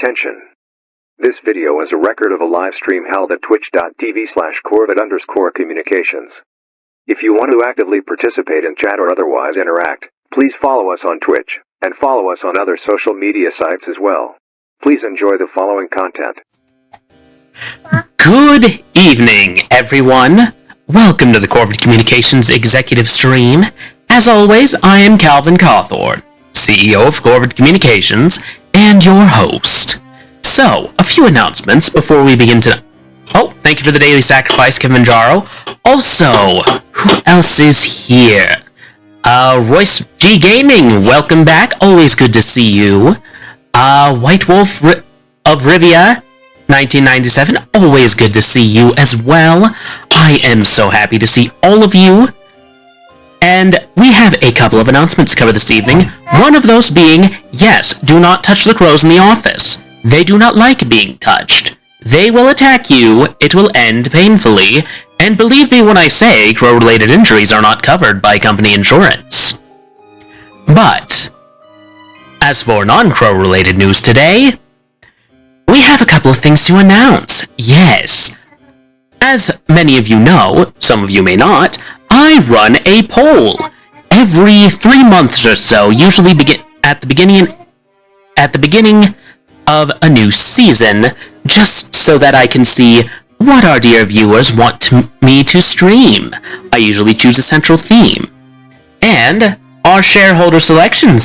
Attention. This video is a record of a live stream held at twitch.tv/Corvid_communications. If you want to actively participate in chat or otherwise interact, please follow us on Twitch, and follow us on other social media sites as well. Please enjoy the following content. Good evening, everyone. Welcome to the Corvid Communications Executive Stream. As always, I am Calvin Cawthorne, CEO of Corvid Communications, and your host. So, a few announcements before we begin to... Oh, thank you for the daily sacrifice, Kilimanjaro. Also, who else is here? Royce G Gaming, welcome back. Always good to see you. White Wolf of Rivia, 1997, always good to see you as well. I am so happy to see all of you. And we have a couple of announcements to cover this evening. One of those being, yes, do not touch the crows in the office. They do not like being touched. They will attack you, it will end painfully, and believe me when I say crow-related injuries are not covered by company insurance. But, as for non-crow-related news today, we have a couple of things to announce. Yes. As many of you know, some of you may not, I run a poll every 3 months or so, usually at the beginning of a new season, just so that I can see what our dear viewers want me to stream. I usually choose a central theme. And our shareholder selection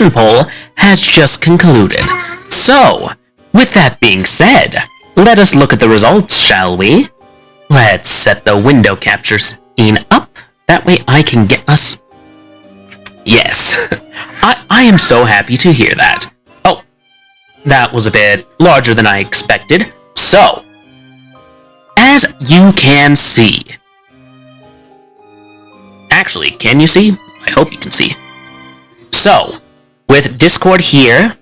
poll has just concluded. So, with that being said, let us look at the results, shall we? Let's set the window capture scene up. That way I can get us... Yes. I am so happy to hear that. Oh, that was a bit larger than I expected. So, as you can see... Actually, can you see? I hope you can see. So, with Discord here,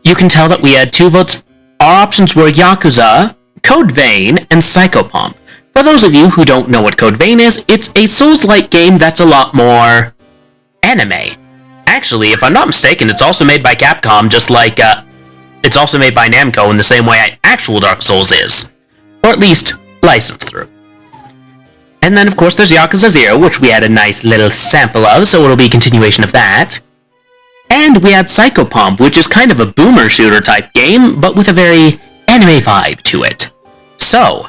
you can tell that we had 2 votes. Our options were Yakuza, Code Vein, and Psychopomp. For those of you who don't know what Code Vein is, it's a Souls-like game that's a lot more anime. Actually, if I'm not mistaken, it's also made by Capcom, just like, it's also made by Namco in the same way actual Dark Souls is. Or at least, licensed through. And then, of course, there's Yakuza 0, which we had a nice little sample of, so it'll be a continuation of that. And we had Psychopomp, which is kind of a boomer shooter type game, but with a very anime vibe to it. So,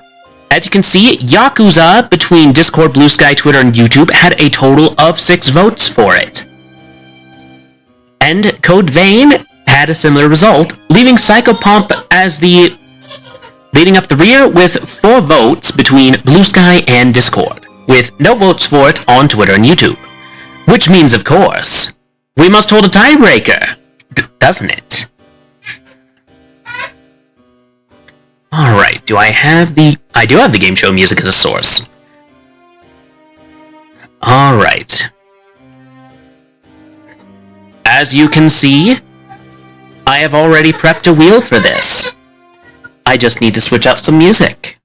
as you can see, Yakuza, between Discord, Blue Sky, Twitter, and YouTube, had a total of 6 votes for it. And Code Vein had a similar result, leaving Psychopomp as leading up the rear with 4 votes between Blue Sky and Discord, with no votes for it on Twitter and YouTube. Which means, of course, we must hold a tiebreaker, doesn't it? Alright, I do have the game show music as a source. Alright. As you can see, I have already prepped a wheel for this. I just need to switch out some music.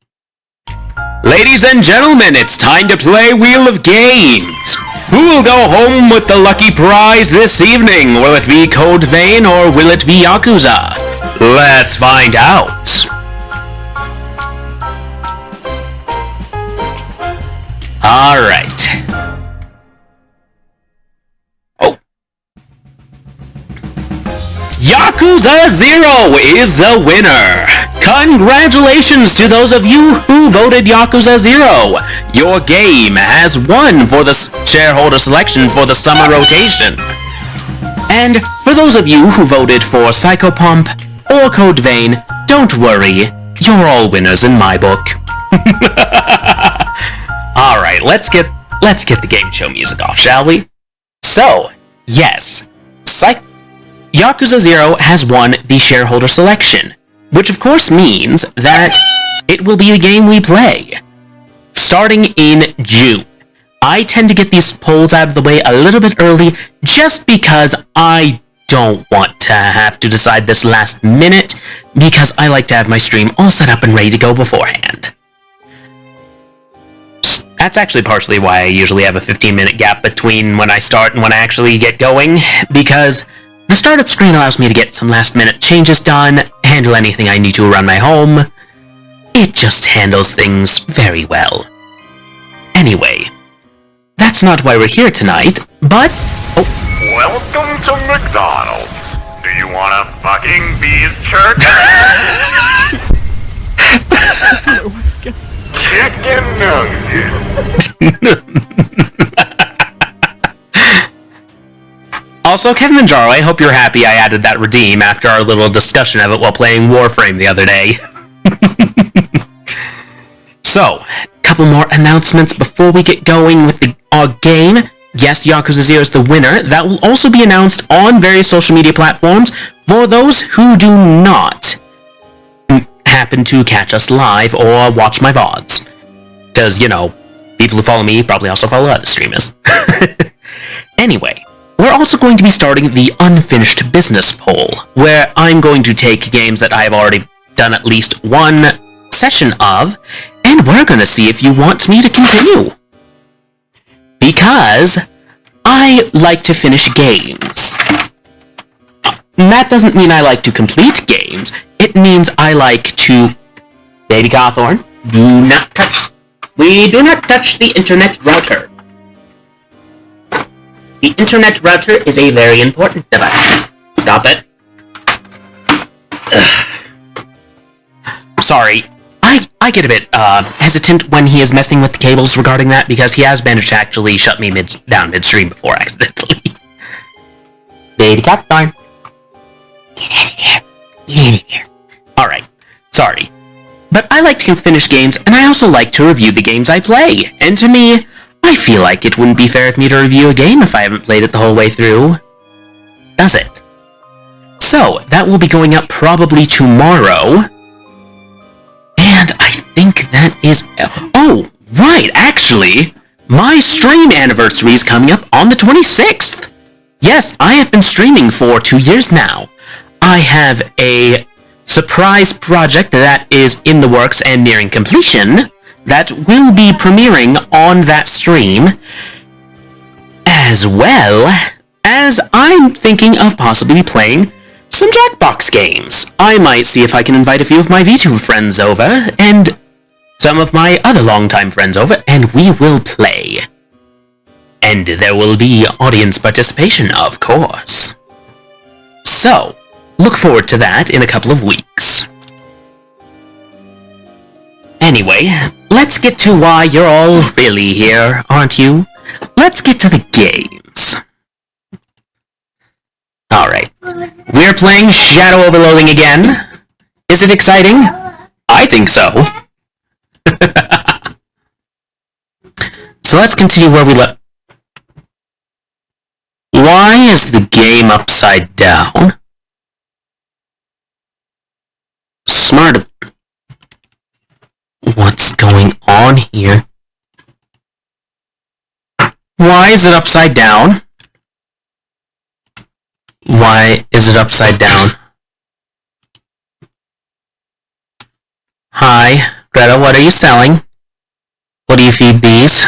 Ladies and gentlemen, it's time to play Wheel of Games! Who will go home with the lucky prize this evening? Will it be Code Vein or will it be Yakuza? Let's find out! Alright. Oh. Yakuza 0 is the winner! Congratulations to those of you who voted Yakuza 0! Your game has won for the shareholder selection for the summer rotation. And for those of you who voted for Psychopomp or Code Vein, don't worry, you're all winners in my book. Alright, let's get the game show music off, shall we? So, yes, Yakuza 0 has won the shareholder selection, which of course means that it will be the game we play, starting in June. I tend to get these polls out of the way a little bit early, just because I don't want to have to decide this last minute, because I like to have my stream all set up and ready to go beforehand. That's actually partially why I usually have a 15-minute gap between when I start and when I actually get going, because The startup screen allows me to get some last-minute changes done, handle anything I need to around my home. It just handles things very well. Anyway, that's not why we're here tonight, but... Oh. Welcome to McDonald's. Do you want a fucking beef jerky? Chicken nuggets. Also, Kevin Manjaro, I hope you're happy I added that redeem after our little discussion of it while playing Warframe the other day. So, a couple more announcements before we get going with our game. Yes, Yakuza 0 is the winner. That will also be announced on various social media platforms for those who do not happen to catch us live or watch my VODs. Because, you know, people who follow me probably also follow other streamers. Anyway, we're also going to be starting the unfinished business poll, where I'm going to take games that I have already done at least one session of, and we're going to see if you want me to continue. Because I like to finish games. That doesn't mean I like to complete games. It means I like to... Baby Cawthorn, do not touch... We do not touch the internet router. The internet router is a very important device. Stop it. Sorry. I get a bit hesitant when he is messing with the cables regarding that, because he has managed to actually shut me down midstream before accidentally. Baby Cawthorn. Get out of here. Get out of here. Alright. Sorry. But I like to finish games, and I also like to review the games I play. And to me, I feel like it wouldn't be fair of me to review a game if I haven't played it the whole way through. Does it? So, that will be going up probably tomorrow. And I think that is... Oh, right, actually, my stream anniversary is coming up on the 26th. Yes, I have been streaming for 2 years now. I have a surprise project that is in the works and nearing completion that will be premiering on that stream, as well as I'm thinking of possibly playing some Jackbox games. I might see if I can invite a few of my VTuber friends over, and some of my other longtime friends over, and we will play. And there will be audience participation, of course. So, look forward to that in a couple of weeks. Anyway, let's get to why you're all really here, aren't you? Let's get to the games. Alright. We're playing Shadow over Loathing again. Is it exciting? I think so. So let's continue where we left. Why is the game upside down? Smart of... What's going on here? Why is it upside down? Why is it upside down? Hi, Greta, what are you selling? What do you feed bees?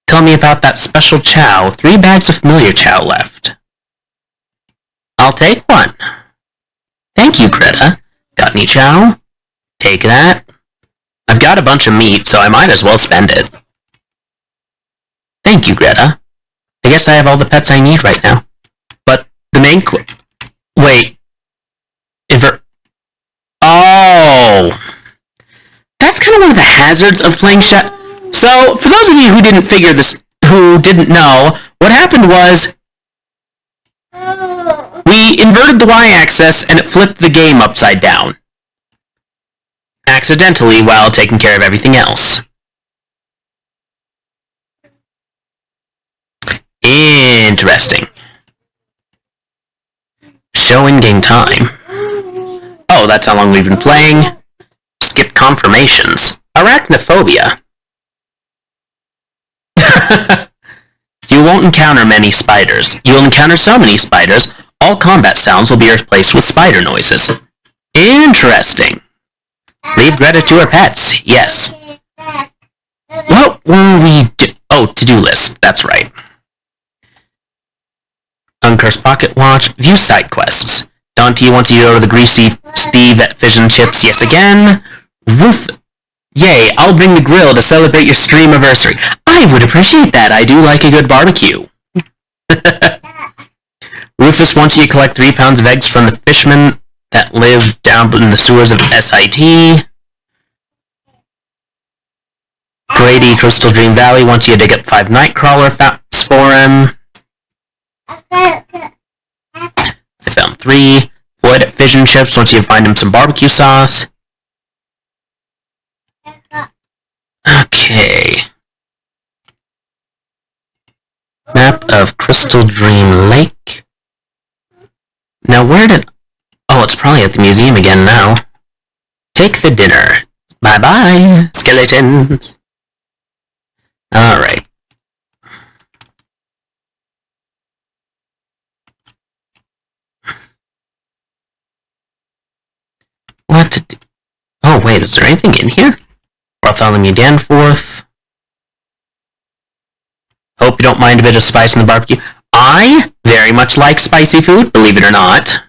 Tell me about that special chow. 3 bags of familiar chow left. I'll take one. Thank you, Greta. Got any chow? Take that. I've got a bunch of meat, so I might as well spend it. Thank you, Greta. I guess I have all the pets I need right now. But the main wait. Oh! That's kind of one of the hazards of playing So, for those of you who didn't figure this, who didn't know, what happened was we inverted the y-axis and it flipped the game upside down. Accidentally, while taking care of everything else. Interesting. Show in-game time. Oh, that's how long we've been playing. Skip confirmations. Arachnophobia. You won't encounter many spiders. You'll encounter so many spiders, all combat sounds will be replaced with spider noises. Interesting. Leave Greta to her pets. Yes. What were we Oh, to-do list. That's right. Uncursed Pocket Watch. View side quests. Dante wants you to go to the Greasy Steve at Fish and Chips. Yes, again. Yay, I'll bring the grill to celebrate your stream anniversary. I would appreciate that. I do like a good barbecue. Rufus wants you to collect 3 pounds of eggs from the fishermen that live down in the sewers of SIT. Grady, Crystal Dream Valley, wants you to dig up 5 Nightcrawler facts for him. I found 3. Floyd at Fish and Chips wants you to find him some barbecue sauce. Okay. Map of Crystal Dream Lake. Now where did... Oh, it's probably at the museum again now. Take the dinner. Bye-bye, skeletons. Alright. What to do? Oh, wait, is there anything in here? Bartholomew Danforth. Hope you don't mind a bit of spice in the barbecue. I very much like spicy food, believe it or not.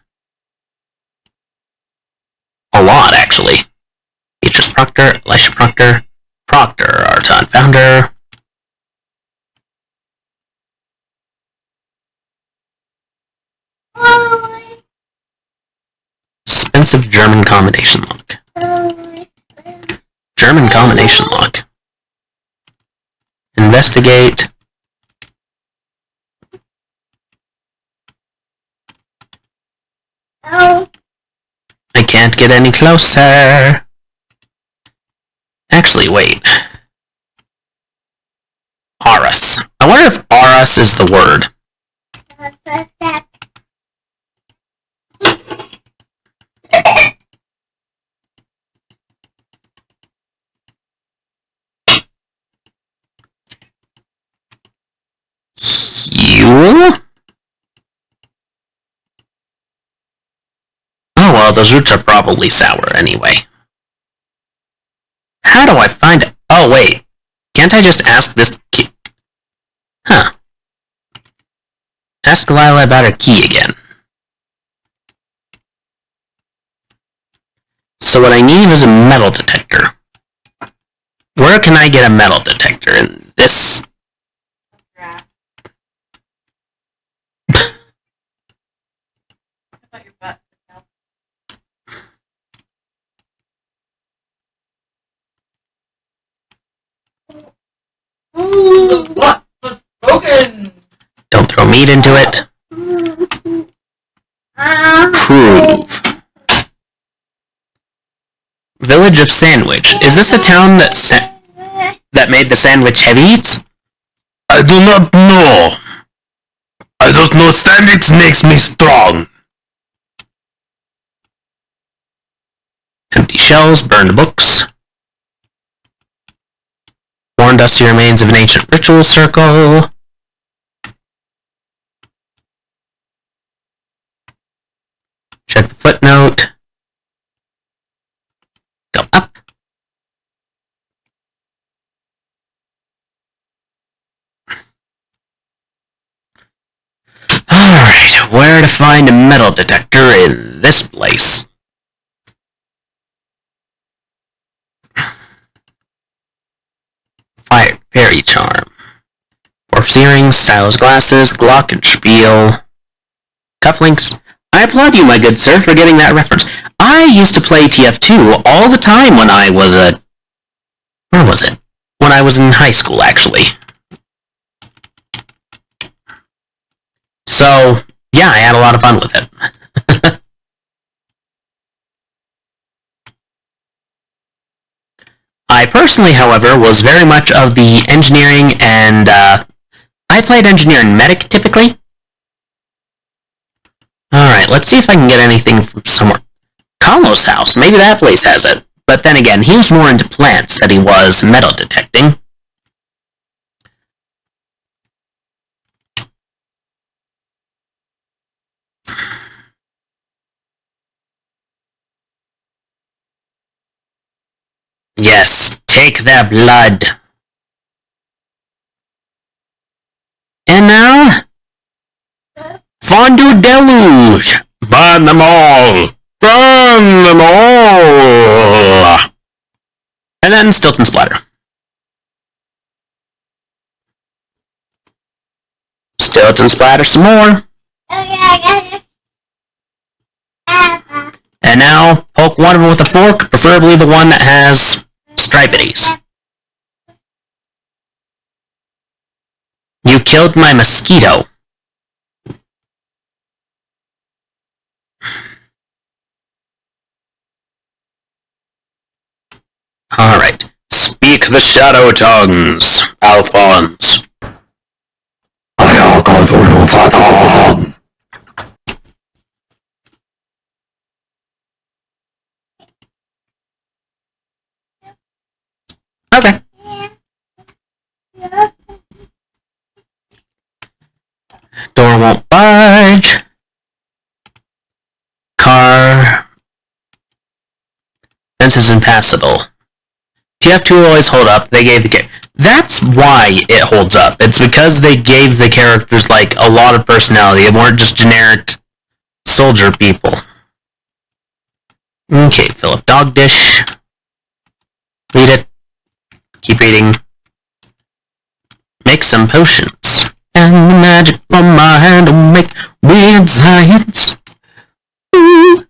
A lot, actually. Beatrice Proctor, Elisha Proctor, Arton Founder. Expensive German combination lock. German combination lock. Investigate. I can't get any closer. Actually, wait. Aurus. I wonder if Aurus is the word. You? Oh well, those roots are probably sour anyway. How do I find it? Oh wait, can't I just ask this key? Huh. Ask Lila about her key again. So what I need is a metal detector. Where can I get a metal detector in this? What was broken? Don't throw meat into it. Prove. Village of Sandwich. Is this a town that made the sandwich heavy eats? I do not know. I just know sandwich makes me strong. Empty shells, burned books. Worn dusty remains of an ancient ritual circle. Check the footnote. Go up. Alright, where to find a metal detector in this place? Fairy charm. Corpse earrings, stylus glasses, glockenspiel. Cufflinks. I applaud you, my good sir, for getting that reference. I used to play TF2 all the time when I was where was it? When I was in high school, actually. So, yeah, I had a lot of fun with it. I personally, however, was very much of the engineering and, I played engineer and medic, typically. Alright, let's see if I can get anything from somewhere. Carlos' house, maybe that place has it. But then again, he was more into plants than he was metal detecting. Yes, take their blood. And now, going to deluge. Burn them all! Burn them all! And then Stilt and Splatter. Stilt and Splatter some more. And now, poke one of them with a fork, preferably the one that has stripities. You killed my mosquito. Alright. Speak the shadow tongues, Alphonse. Okay. Door won't budge. Car. Fence is impassable. TF2 will always hold up. They gave the That's why it holds up. It's because they gave the characters, like, a lot of personality. They weren't just generic soldier people. Okay, fill up dog dish. Read it. Keep reading. Make some potions. And the magic from my hand will make weird science. Ooh.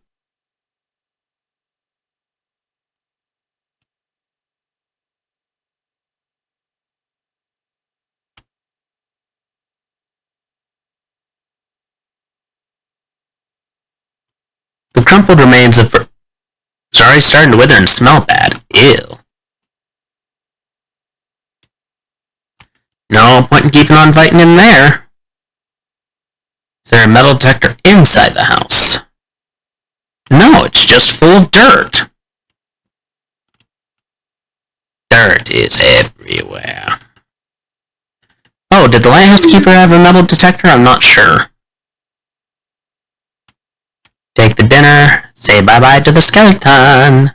The crumpled remains of... Sorry, starting to wither and smell bad. Ew. No point in keeping on fighting in there. Is there a metal detector inside the house? No, it's just full of dirt. Dirt is everywhere. Oh, did the lighthouse keeper have a metal detector? I'm not sure. Take the dinner. Say bye-bye to the skeleton.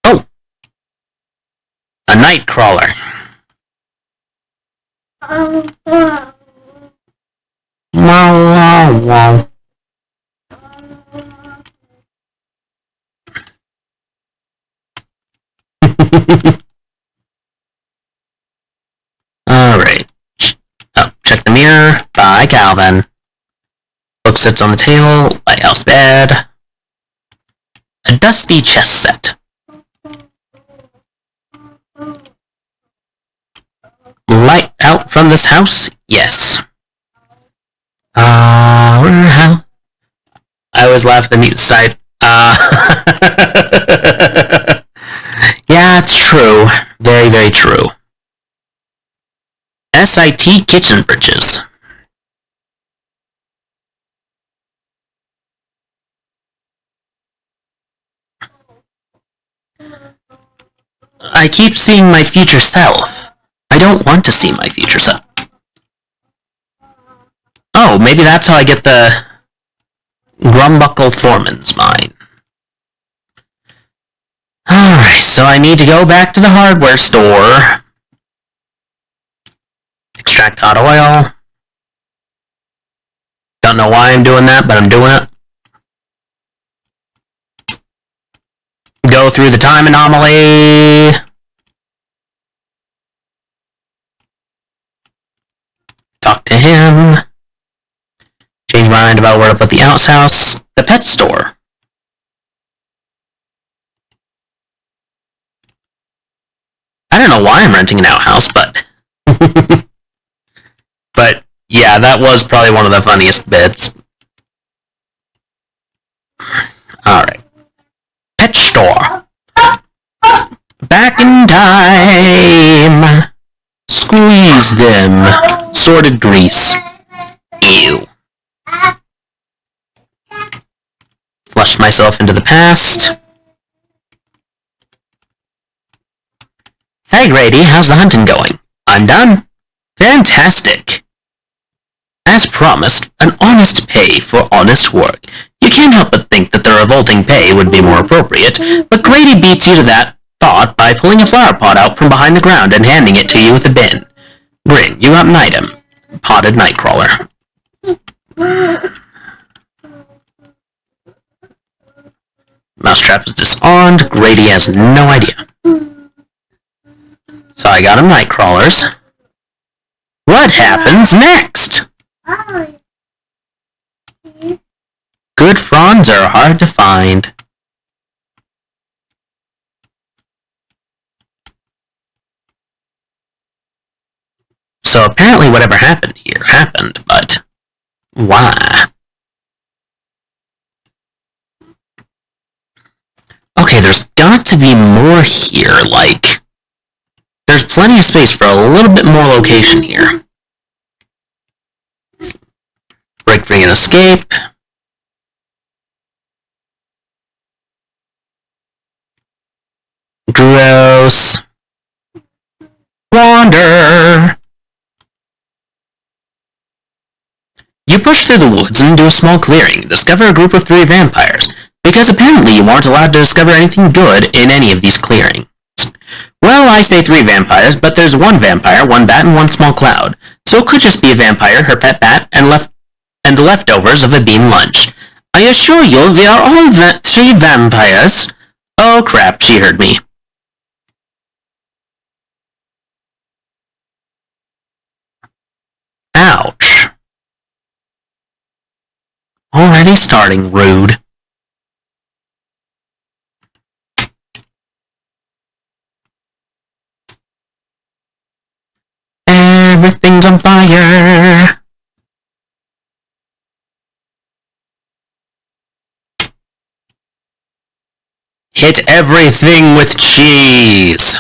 Oh! A night crawler. Wow, wow, wow. Alright. Oh, check the mirror. Bye, Calvin. Book sits on the table. Lighthouse bed. A dusty chess set. Light out from this house? Yes. How? I always laugh at the mute side. Yeah, it's true. Very, very true. SIT kitchen bridges. I keep seeing my future self. I don't want to see my future self. Oh, maybe that's how I get the Grumbuckle Foreman's mine. Alright, so I need to go back to the hardware store. Extract hot oil. Don't know why I'm doing that, but I'm doing it. Go through the time anomaly. Talk to him. Change my mind about where to put the outhouse. The pet store. I don't know why I'm renting an outhouse, but... But, yeah, that was probably one of the funniest bits. Alright. Pet store. Back in time. Squeeze them. Sorted grease. Ew. Flush myself into the past. Hey Grady, how's the hunting going? I'm done. Fantastic. As promised, an honest pay for honest work. You can't help but think that the revolting pay would be more appropriate, but Grady beats you to that thought by pulling a flower pot out from behind the ground and handing it to you with a bin. Grin, you got an item. potted nightcrawler. Mousetrap is disarmed. Grady has no idea. So I got him nightcrawlers. What happens next? Good fronds are hard to find. So apparently whatever happened here happened, but why? Okay, there's got to be more here, like... There's plenty of space for a little bit more location here. Break free and escape. Gross. Wander. You push through the woods and into a small clearing and discover a group of 3 vampires, because apparently you aren't allowed to discover anything good in any of these clearings. Well, I say 3 vampires, but there's 1 vampire, 1 bat, and 1 small cloud, so it could just be a vampire, her pet bat, and the leftovers of a bean lunch. I assure you, we are all 3 vampires. Oh crap, she heard me. Ouch. Already starting rude. Everything's on fire. Hit everything with cheese.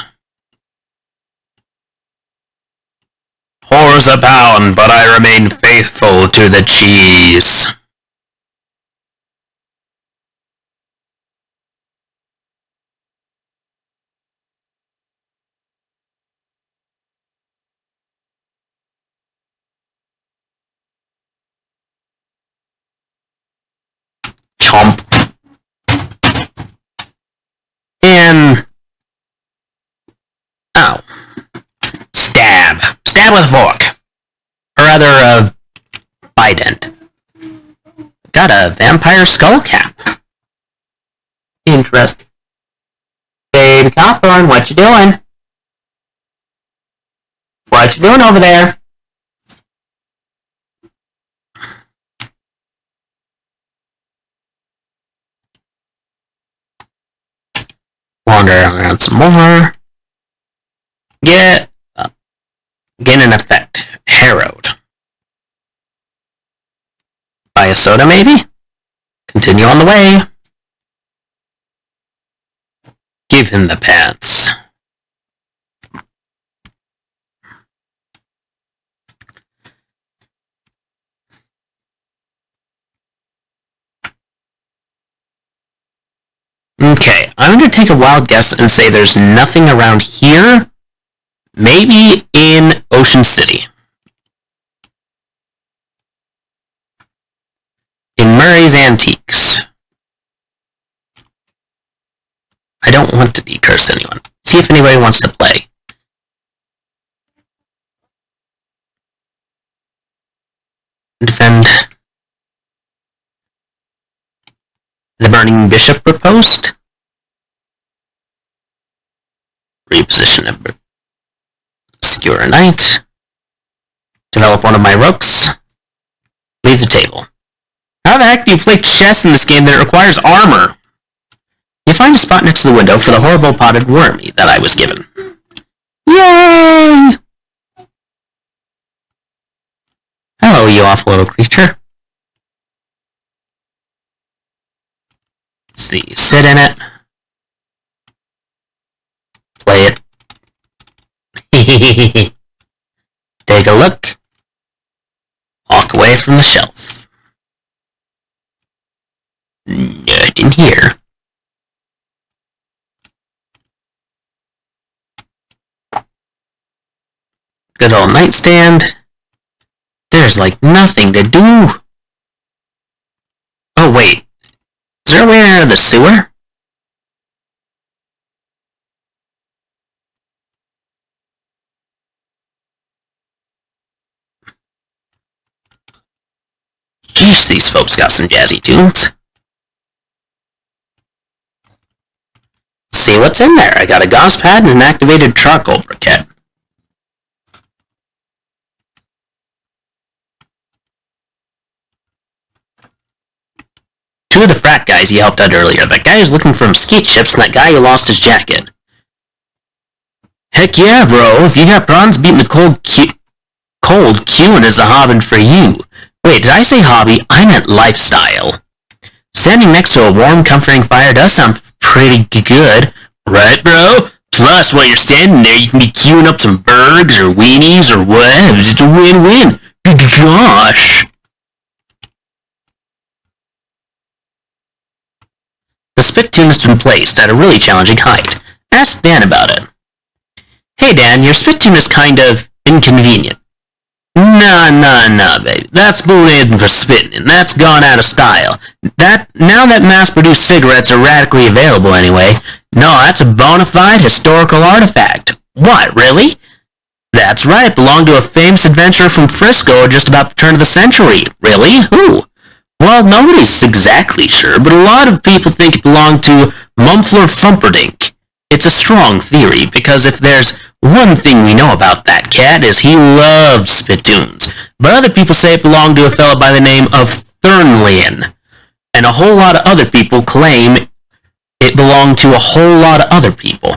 Horrors abound, but I remain faithful to the cheese. Chomp. And... Ow. Stab. Stab with a fork. Or rather, bident. Got a vampire skull cap. Interesting. Baby Cawthorn, what you doing? What you doing over there? Wander around some more. Get an effect. Harrowed. Buy a soda, maybe? Continue on the way. Give him the pants. Okay, I'm going to take a wild guess and say there's nothing around here. Maybe in Ocean City. In Murray's Antiques. I don't want to decurse anyone. See if anybody wants to play. Defend. The Burning Bishop proposed. Reposition a Skewer a Knight. Develop one of my rooks. Leave the table. How the heck do you play chess in this game that requires armor? You find a spot next to the window for the horrible potted wormy that I was given. Yay! Hello, you awful little creature. Let's see, sit in it. Play it. Take a look. Walk away from the shelf. Nothing here. Good old nightstand. There's like nothing to do. Oh wait. Is there a way out of the sewer? Jeez, these folks got some jazzy tunes. See what's in there. I got a gauze pad and an activated charcoal briquette. Two of the frat guys you helped out earlier. That guy who's looking for mesquite chips and that guy who lost his jacket. Heck yeah, bro. If you got prawns beating the cold, queuing is a hobby for you. Wait, did I say hobby? I meant lifestyle. Standing next to a warm, comforting fire does sound pretty good. Right, bro? Plus, while you're standing there, you can be queuing up some burgers or weenies or whatever. Just a win-win. Gosh. The spittoon has been placed at a really challenging height. Ask Dan about it. Hey Dan, your spittoon is kind of inconvenient. Nah, baby. That's bullying for spitting, and that's gone out of style. Now that mass-produced cigarettes are radically available anyway, no, that's a bona fide historical artifact. What, really? That's right, it belonged to a famous adventurer from Frisco just about the turn of the century. Really? Who? Well, nobody's exactly sure, but a lot of people think it belonged to Mumfler Fumperdink. It's a strong theory, because if there's one thing we know about that cat is he loved spittoons, but other people say it belonged to a fellow by the name of Thurnlian, and a whole lot of other people claim it belonged to a whole lot of other people.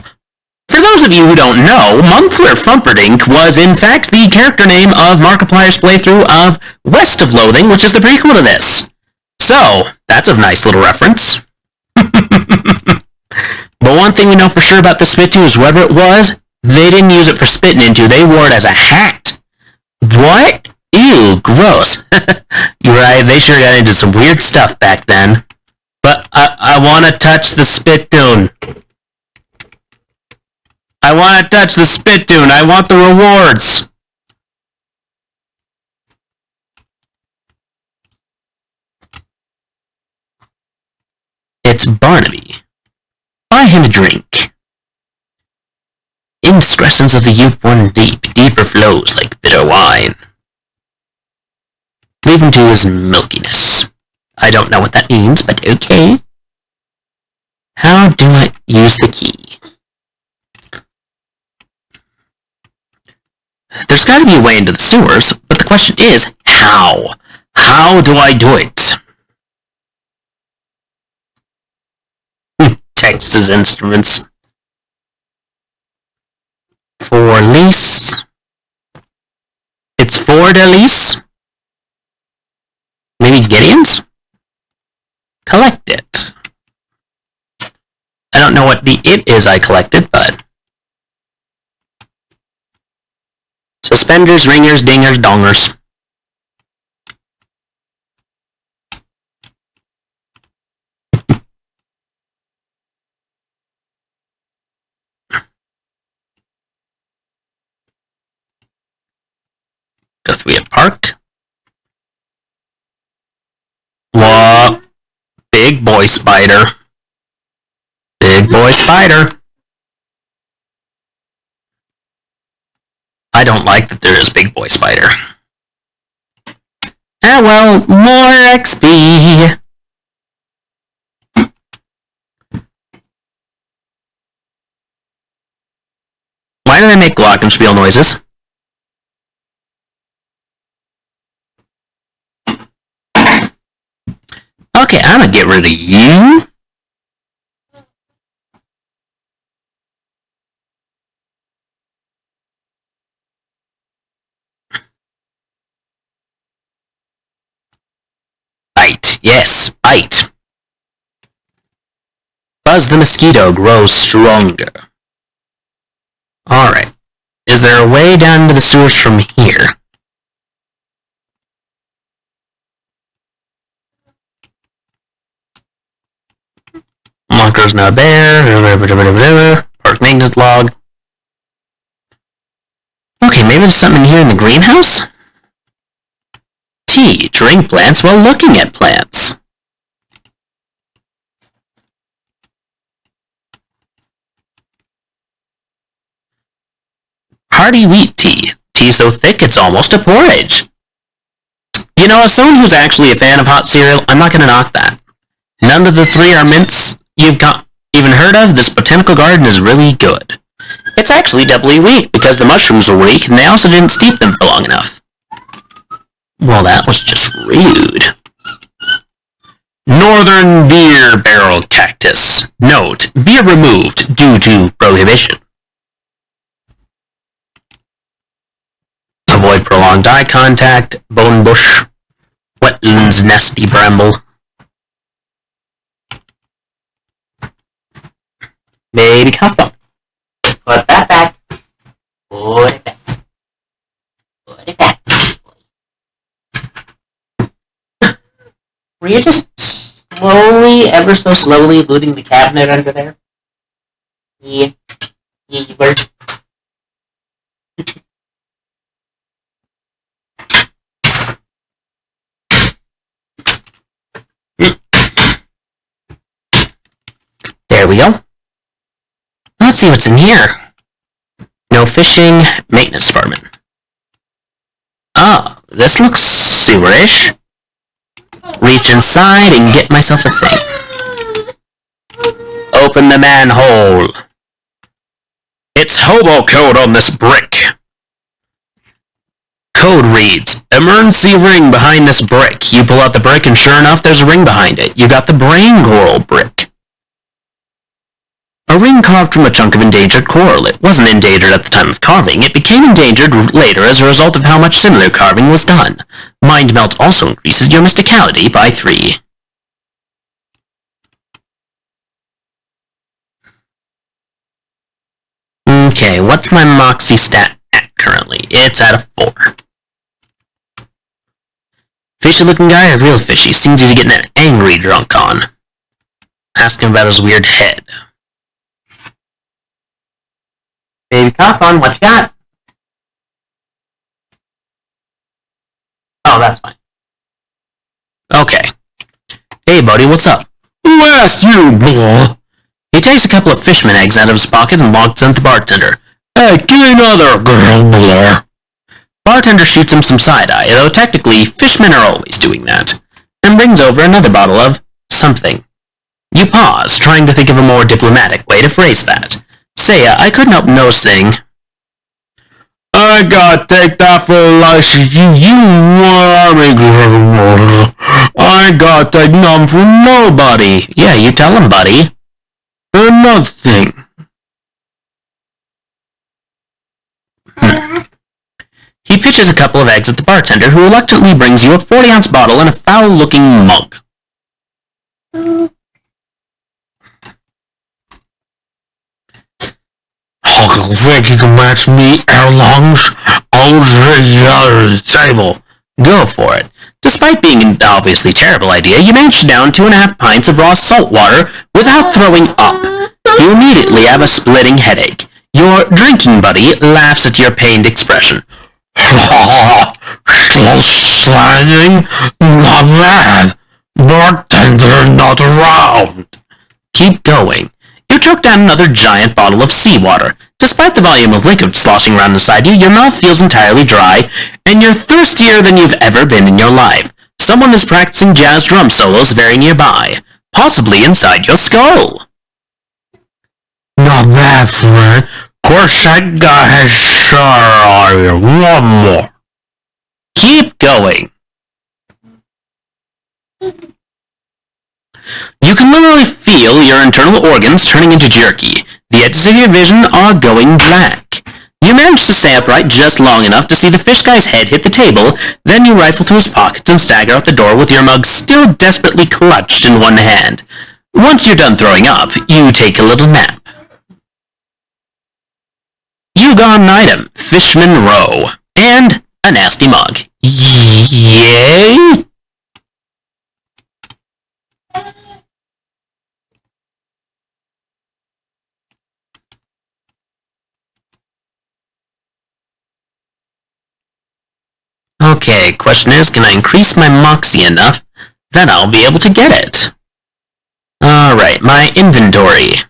For those of you who don't know, Mumfler Fumperdink was in fact the character name of Markiplier's playthrough of West of Loathing, which is the prequel to this. So, that's a nice little reference. But one thing we know for sure about the spittoon is whoever it was, they didn't use it for spitting into, they wore it as a hat. What? Ew, gross. You're right, they sure got into some weird stuff back then. But I want to touch the spittoon. I want to touch the spittoon. I want the rewards. It's Barnaby. Buy him a drink. Indiscretions of the youth run deep, deeper flows like bitter wine. Leave him to his milkiness. I don't know what that means, but okay. How do I use the key? There's gotta be a way into the sewers, but the question is, how? How do I do it? Texas Instruments. For lease. It's for the lease? Maybe Gideon's? Collect it. I don't know what the it is I collected, but... Suspenders, ringers, dingers, dongers. Gothria Park. What? Big boy spider. Big boy spider. I don't like that there is a big boy spider. Ah well, more XP. Why do they make glockenspiel noises? Okay, I'm gonna get rid of you. Bite. Yes, bite. Buzz the mosquito grows stronger. Alright. Is there a way down to the sewers from here? Monster's not there. Park maintenance log. Okay, maybe there's something here in the greenhouse? Tea. Drink plants while looking at plants. Hearty wheat tea. Tea so thick it's almost a porridge. You as someone who's actually a fan of hot cereal, I'm not gonna knock that. None of the three are mints you've got even heard of. This botanical garden is really good. It's actually doubly weak because the mushrooms were weak and they also didn't steep them for long enough. Well, that was just rude. Northern beer barrel cactus. Note, beer removed due to prohibition. Avoid prolonged eye contact. Bone bush. Wetlands nesty bramble. Baby cuff on. Put that back. Put it back. Put it back. Were you just slowly, ever so slowly, looting the cabinet under there? Yeah. Yeah, you were. There we go. Let's see what's in here. No fishing, maintenance department. Ah, this looks sewerish. Reach inside and get myself a thing. Open the manhole. It's hobo code on this brick. Code reads, emergency ring behind this brick. You pull out the brick and sure enough there's a ring behind it. You got the brain coral brick. A ring carved from a chunk of endangered coral. It wasn't endangered at the time of carving. It became endangered later as a result of how much similar carving was done. Mind melt also increases your mysticality by 3. Okay, what's my moxie stat at currently? It's at a 4. Fishy looking guy or real fishy? Seems he's getting an angry drunk on. Ask him about his weird head. Baby Cawthon, what you got? Oh, that's fine. Okay. Hey, buddy, what's up? Who asked you, boy? He takes a couple of fishman eggs out of his pocket and walks them to the bartender. Hey, give me another, girl, boy. Bartender shoots him some side-eye, though technically, fishmen are always doing that, and brings over another bottle of something. You pause, trying to think of a more diplomatic way to phrase that. Saya, I couldn't help noticing. I gotta take that for a license. You want me, girl. I gotta take none from nobody. Yeah, you tell him, buddy. Another thing. He pitches a couple of eggs at the bartender, who reluctantly brings you a 40-ounce bottle and a foul-looking mug. I don't think you can match me, Erlongs. I'll take you out of the table. Go for it. Despite being an obviously terrible idea, you manage to down 2.5 pints of raw salt water without throwing up. You immediately have a splitting headache. Your drinking buddy laughs at your pained expression. Still sliding? Not bad. Bartender not around. Keep going. You choke down another giant bottle of seawater. Despite the volume of liquid sloshing around inside you, your mouth feels entirely dry, and you're thirstier than you've ever been in your life. Someone is practicing jazz drum solos very nearby, possibly inside your skull. Not bad, friend. Course that guy has sure one more. Keep going. You can literally feel your internal organs turning into jerky. The edges of your vision are going black. You manage to stay upright just long enough to see the fish guy's head hit the table, then you rifle through his pockets and stagger out the door with your mug still desperately clutched in one hand. Once you're done throwing up, you take a little nap. You got an item, Fishman Row, and a nasty mug. Yay? Okay, question is, can I increase my moxie enough that I'll be able to get it? Alright, my inventory.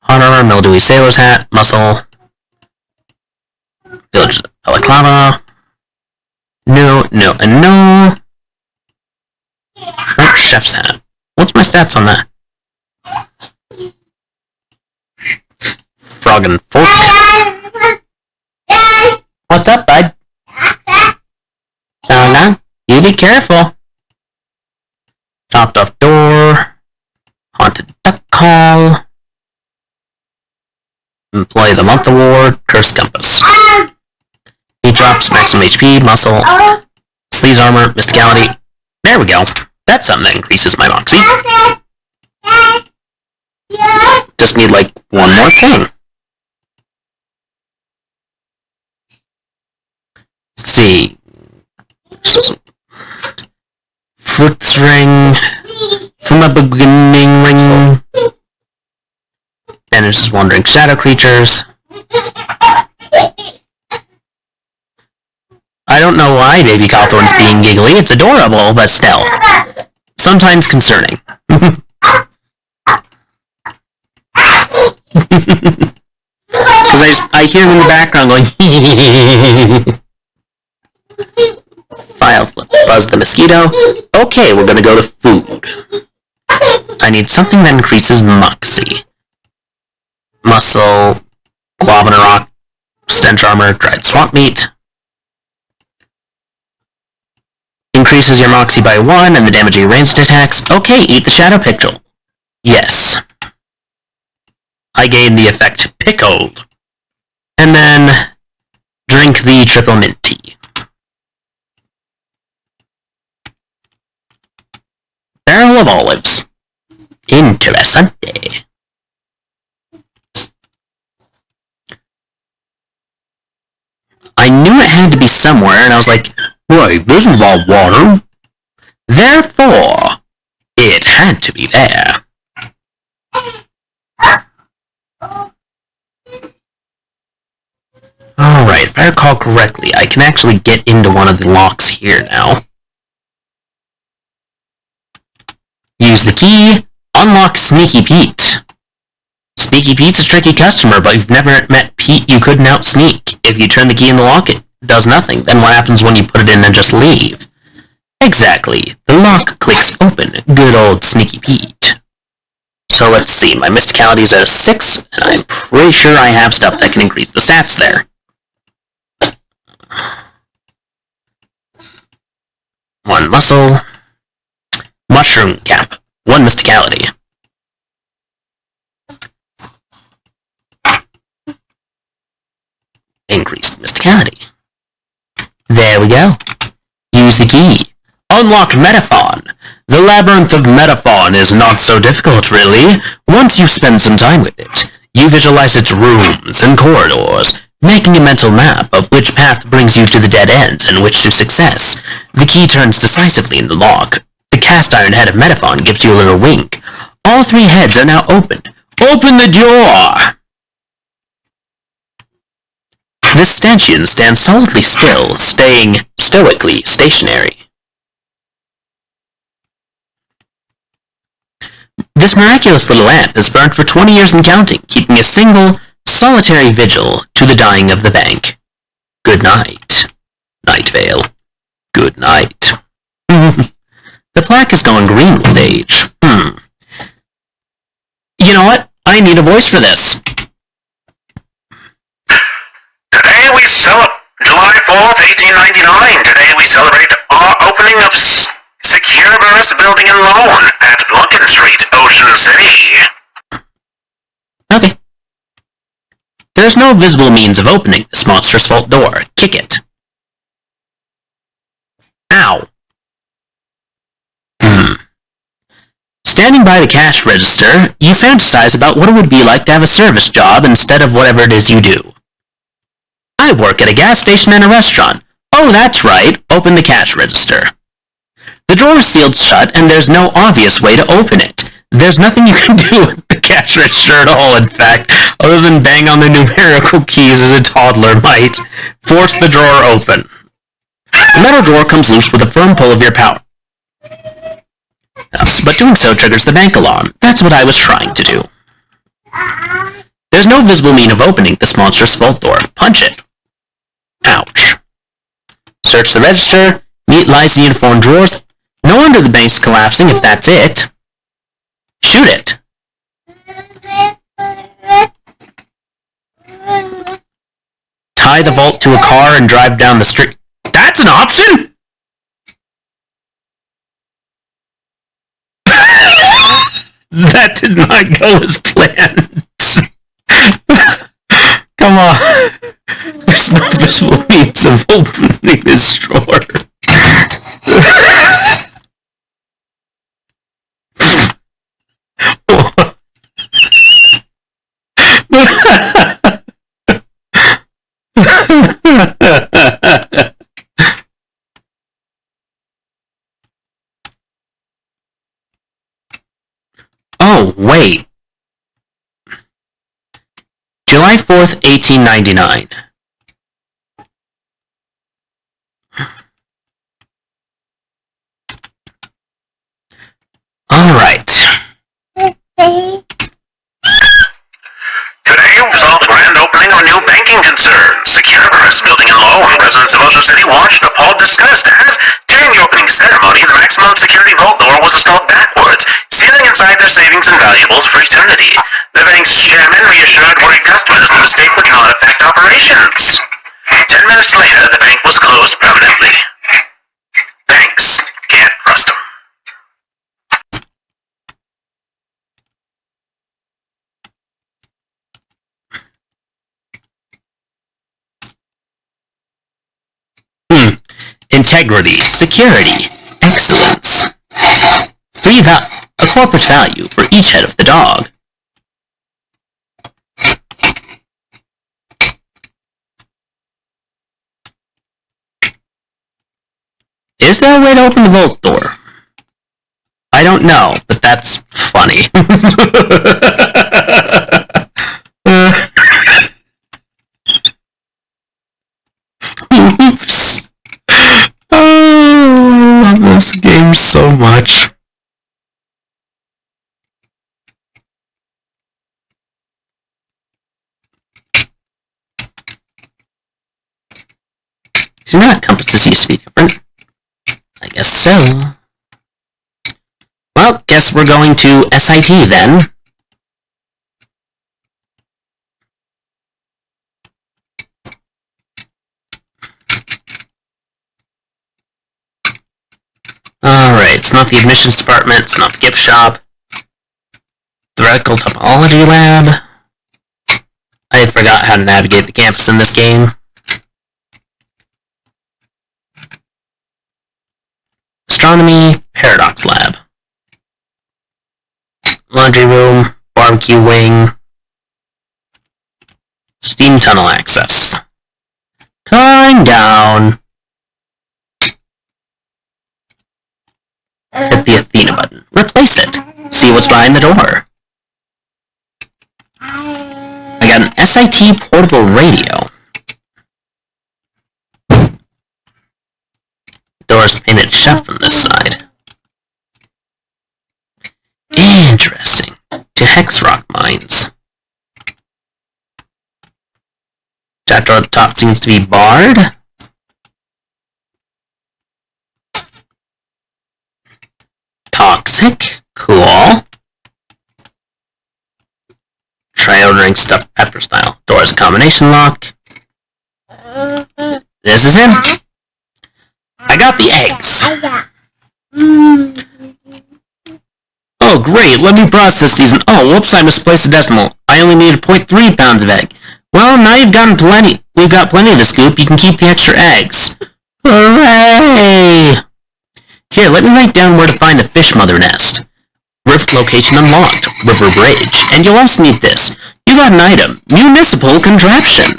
Hot armor, mildewy sailor's hat, muscle, field lava. No, no, and no. Oh, chef's hat. What's my stats on that? Frog and fork. What's up, bud? No, you be careful. Chopped off door. Haunted duck call. Employee of the month award. Cursed compass. Heat drops, maximum HP, muscle, sleeves armor, mysticality. There we go. That's something that increases my moxie. Just need like one more thing. Let's see. Foot ring. From a beginning ring. Banishes wandering shadow creatures. I don't know why Baby Cawthorn's being giggly. It's adorable, but still. Sometimes concerning. Because I hear him in the background going File flip. Buzz the mosquito. Okay, we're gonna go to food. I need something that increases moxie. Muscle, Guavana rock, stench armor, dried swamp meat. Increases your moxie by 1 and the damage of your ranged attacks. Okay, eat the shadow pickel. Yes. I gain the effect pickled. And then drink the triple mint tea. Barrel of olives. Interessante. I knew it had to be somewhere, and I was like, wait, this involves water. Therefore, it had to be there. Alright, if I recall correctly, I can actually get into one of the locks here now. Use the key, unlock Sneaky Pete. Sneaky Pete's a tricky customer, but you've never met Pete you couldn't outsneak. If you turn the key in the lock, it does nothing. Then what happens when you put it in and just leave? Exactly. The lock clicks open. Good old Sneaky Pete. So let's see. My mysticality is at a 6, and I'm pretty sure I have stuff that can increase the stats there. 1 muscle. Mushroom cap. 1 mysticality. Increased mysticality. There we go. Use the key. Unlock Metaphon. The Labyrinth of Metaphon is not so difficult, really, once you spend some time with it. You visualize its rooms and corridors, making a mental map of which path brings you to the dead ends and which to success. The key turns decisively in the lock. The cast iron head of Metaphon gives you a little wink. All 3 heads are now open. Open the door! This stanchion stands solidly still, staying stoically stationary. This miraculous little lamp has burned for 20 years and counting, keeping a single, solitary vigil to the dying of the bank. Good night, Night Vale. Good night. The plaque is going green with age. You know what? I need a voice for this. Today we celebrate July 4th, 1899. Today we celebrate our opening of Secure Burris Building and Loan at Lunkin Street, Ocean City. Okay. There's no visible means of opening this monstrous vault door. Kick it. Ow. Standing by the cash register, you fantasize about what it would be like to have a service job instead of whatever it is you do. I work at a gas station and a restaurant. Oh, that's right. Open the cash register. The drawer is sealed shut, and there's no obvious way to open it. There's nothing you can do with the cash register at all, in fact, other than bang on the numerical keys as a toddler might. Force the drawer open. The metal drawer comes loose with a firm pull of your power. But doing so triggers the bank alarm. That's what I was trying to do. There's no visible means of opening this monstrous vault door. Punch it. Ouch. Search the register. Meat lies in uniform drawers. No wonder the bank's collapsing if that's it. Shoot it. Tie the vault to a car and drive down the street. That's an option? That did not go as planned. Come on. There's no visible means of opening this drawer. Oh, wait. July 4th, 1899. Alright. Today we saw the grand opening of a new banking concern, Secure Building and Loan. Residents of Ocean City watched, appalled, disgust as, during the opening ceremony, the maximum security vault door was installed backwards, sealing inside their savings and valuables for eternity. The bank's chairman reassured worried customers the mistake would not affect operations. 10 minutes later, the bank was closed permanently. Banks can't trust them. Integrity, security, excellence. A corporate value for each head of the dog. Is there a way to open the vault door? I don't know, but that's funny. Oops. Oh, I love this game so much. Do not compasses used to be different. I guess so. Well, guess we're going to SIT then. Alright, it's not the admissions department, it's not the gift shop. Theoretical topology lab. I forgot how to navigate the campus in this game. Astronomy, paradox lab. Laundry room, barbecue wing. Steam tunnel access. Going down. Hit the Athena button. Replace it. See what's behind the door. I got an SIT portable radio. Door's painted shut from this side. Interesting. To hex rock mines. That door at the top seems to be barred. Toxic. Cool. Try ordering stuffed pepper style. Door's a combination lock. This is him. I got the eggs. Oh, great. Let me process these. Oh, whoops, I misplaced a decimal. I only needed 0.3 pounds of egg. Well, now you've gotten plenty. We've got plenty to scoop. You can keep the extra eggs. Hooray! Here, let me write down where to find the fish mother nest. Rift location unlocked. River Bridge. And you'll also need this. You got an item. Municipal contraption.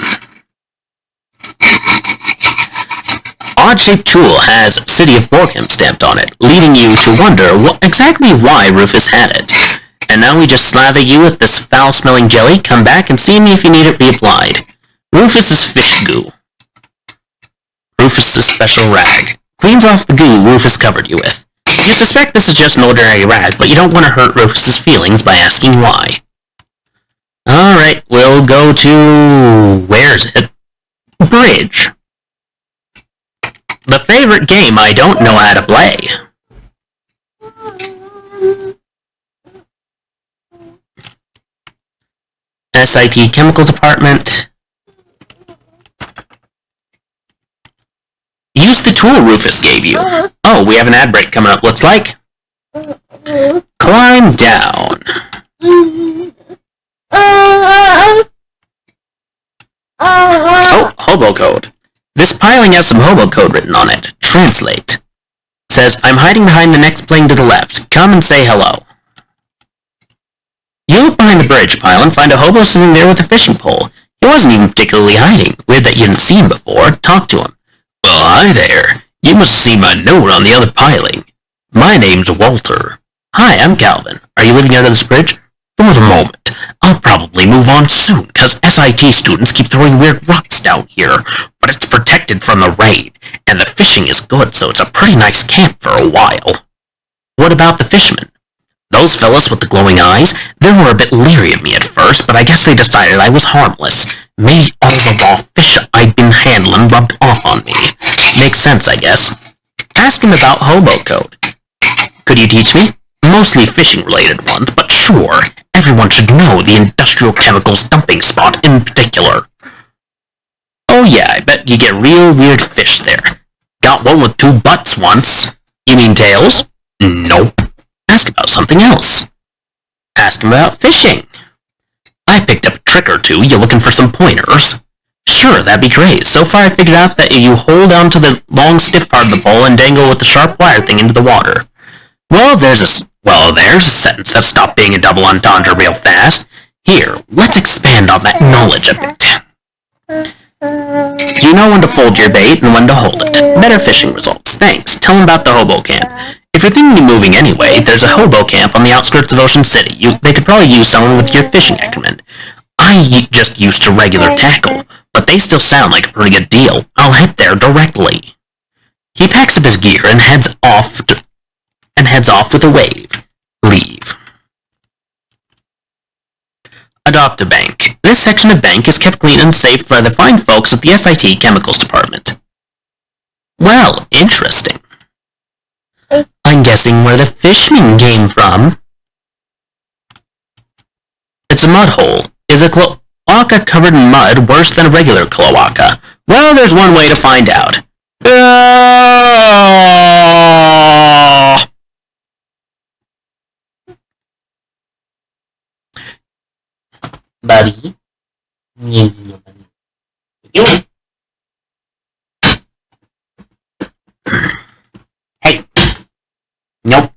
Odd-shaped tool has City of Borkham stamped on it, leading you to wonder exactly why Rufus had it. And now we just slather you with this foul-smelling jelly, come back and see me if you need it reapplied. Rufus's fish goo. Rufus's special rag. Cleans off the goo Rufus covered you with. You suspect this is just an ordinary rag, but you don't want to hurt Rufus's feelings by asking why. Alright, we'll go to... where's it? Bridge. The favorite game I don't know how to play. SIT Chemical Department. Use the tool Rufus gave you. Oh, we have an ad break coming up, looks like. Climb down. Oh, hobo code. This piling has some hobo code written on it. Translate. Says, I'm hiding behind the next plane to the left. Come and say hello. You look behind the bridge pile and find a hobo sitting there with a fishing pole. He wasn't even particularly hiding. Weird that you hadn't seen him before. Talk to him. Well, hi there. You must see my note on the other piling. My name's Walter. Hi, I'm Calvin. Are you living under this bridge? For the moment. I'll probably move on soon, cause SIT students keep throwing weird rocks down here, but it's protected from the rain, and the fishing is good, so it's a pretty nice camp for a while. What about the fishermen? Those fellas with the glowing eyes, they were a bit leery of me at first, but I guess they decided I was harmless. Maybe all the raw fish I'd been handling rubbed off on me. Makes sense, I guess. Ask him about hobo code. Could you teach me? Mostly fishing-related ones, but sure, everyone should know the industrial chemicals dumping spot in particular. Oh yeah, I bet you get real weird fish there. Got one with 2 butts once. You mean tails? Nope. Ask about something else. Ask him about fishing. I picked up a trick or two. You looking for some pointers? Sure, that'd be great. So far I figured out that you hold onto the long stiff part of the pole and dangle with the sharp wire thing into the water. Well, there's a sentence that stopped being a double entendre real fast. Here, let's expand on that knowledge a bit. You know when to fold your bait and when to hold it. Better fishing results. Thanks. Tell them about the hobo camp. If you're thinking of moving anyway, there's a hobo camp on the outskirts of Ocean City. They could probably use someone with your fishing acumen. I just used to regular tackle, but they still sound like a pretty good deal. I'll head there directly. He packs up his gear and heads off with a wave. Leave. Adopt a bank. This section of bank is kept clean and safe by the fine folks at the SIT Chemicals Department. Well, interesting. I'm guessing where the fishmen came from. It's a mud hole. Is a cloaca covered in mud worse than a regular cloaca? Well, there's one way to find out. Buddy. What you doing? Hey. Nope.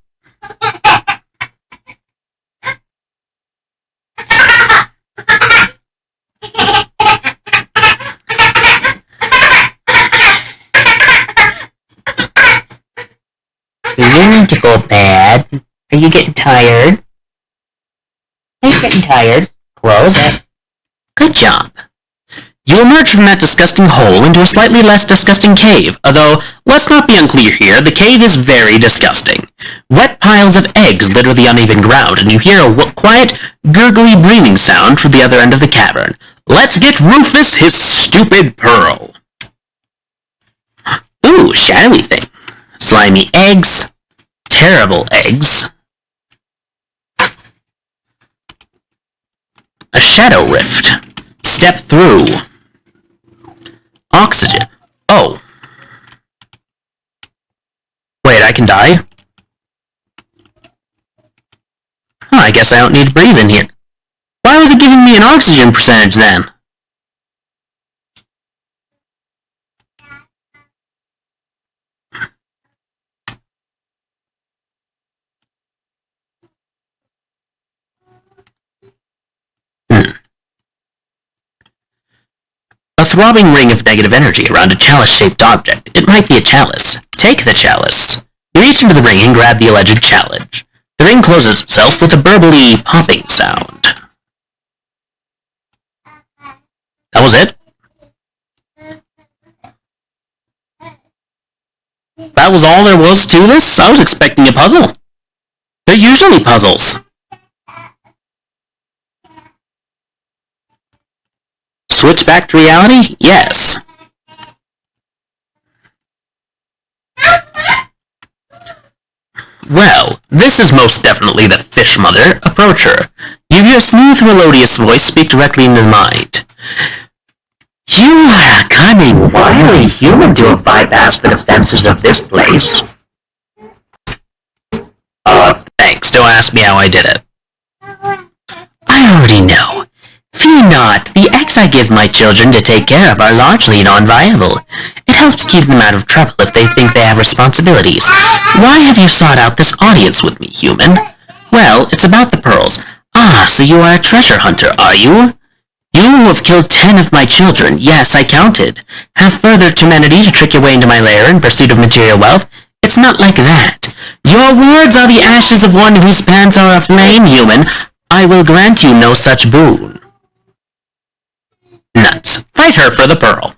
Do you need to go bad? Are you getting tired? Are you getting tired? Close it. Good job. You emerge from that disgusting hole into a slightly less disgusting cave, although, let's not be unclear here, the cave is very disgusting. Wet piles of eggs litter the uneven ground, and you hear a quiet, gurgly breathing sound from the other end of the cavern. Let's get Rufus his stupid pearl. Ooh, shadowy thing. Slimy eggs. Terrible eggs. A shadow rift. Step through. Oxygen. Oh. Wait, I can die? I guess I don't need to breathe in here. Why was it giving me an oxygen percentage then? A throbbing ring of negative energy around a chalice-shaped object. It might be a chalice. Take the chalice. You reach into the ring and grab the alleged challenge. The ring closes itself with a burbly popping sound. That was it? That was all there was to this? I was expecting a puzzle. They're usually puzzles. Switch back to reality? Yes. Well, this is most definitely the fish mother. Approach her. You hear a smooth, melodious voice speak directly into the mind. You are a cunning, wily human to have bypassed the defenses of this place. Thanks. Don't ask me how I did it. I already know. Fear not. The eggs I give my children to take care of are largely non-viable. It helps keep them out of trouble if they think they have responsibilities. Why have you sought out this audience with me, human? Well, it's about the pearls. Ah, so you are a treasure hunter, are you? You who have killed 10 of my children, yes, I counted, have furthered humanity to trick your way into my lair in pursuit of material wealth. It's not like that. Your words are the ashes of one whose pants are aflame, human. I will grant you no such boon. Nuts. Fight her for the pearl.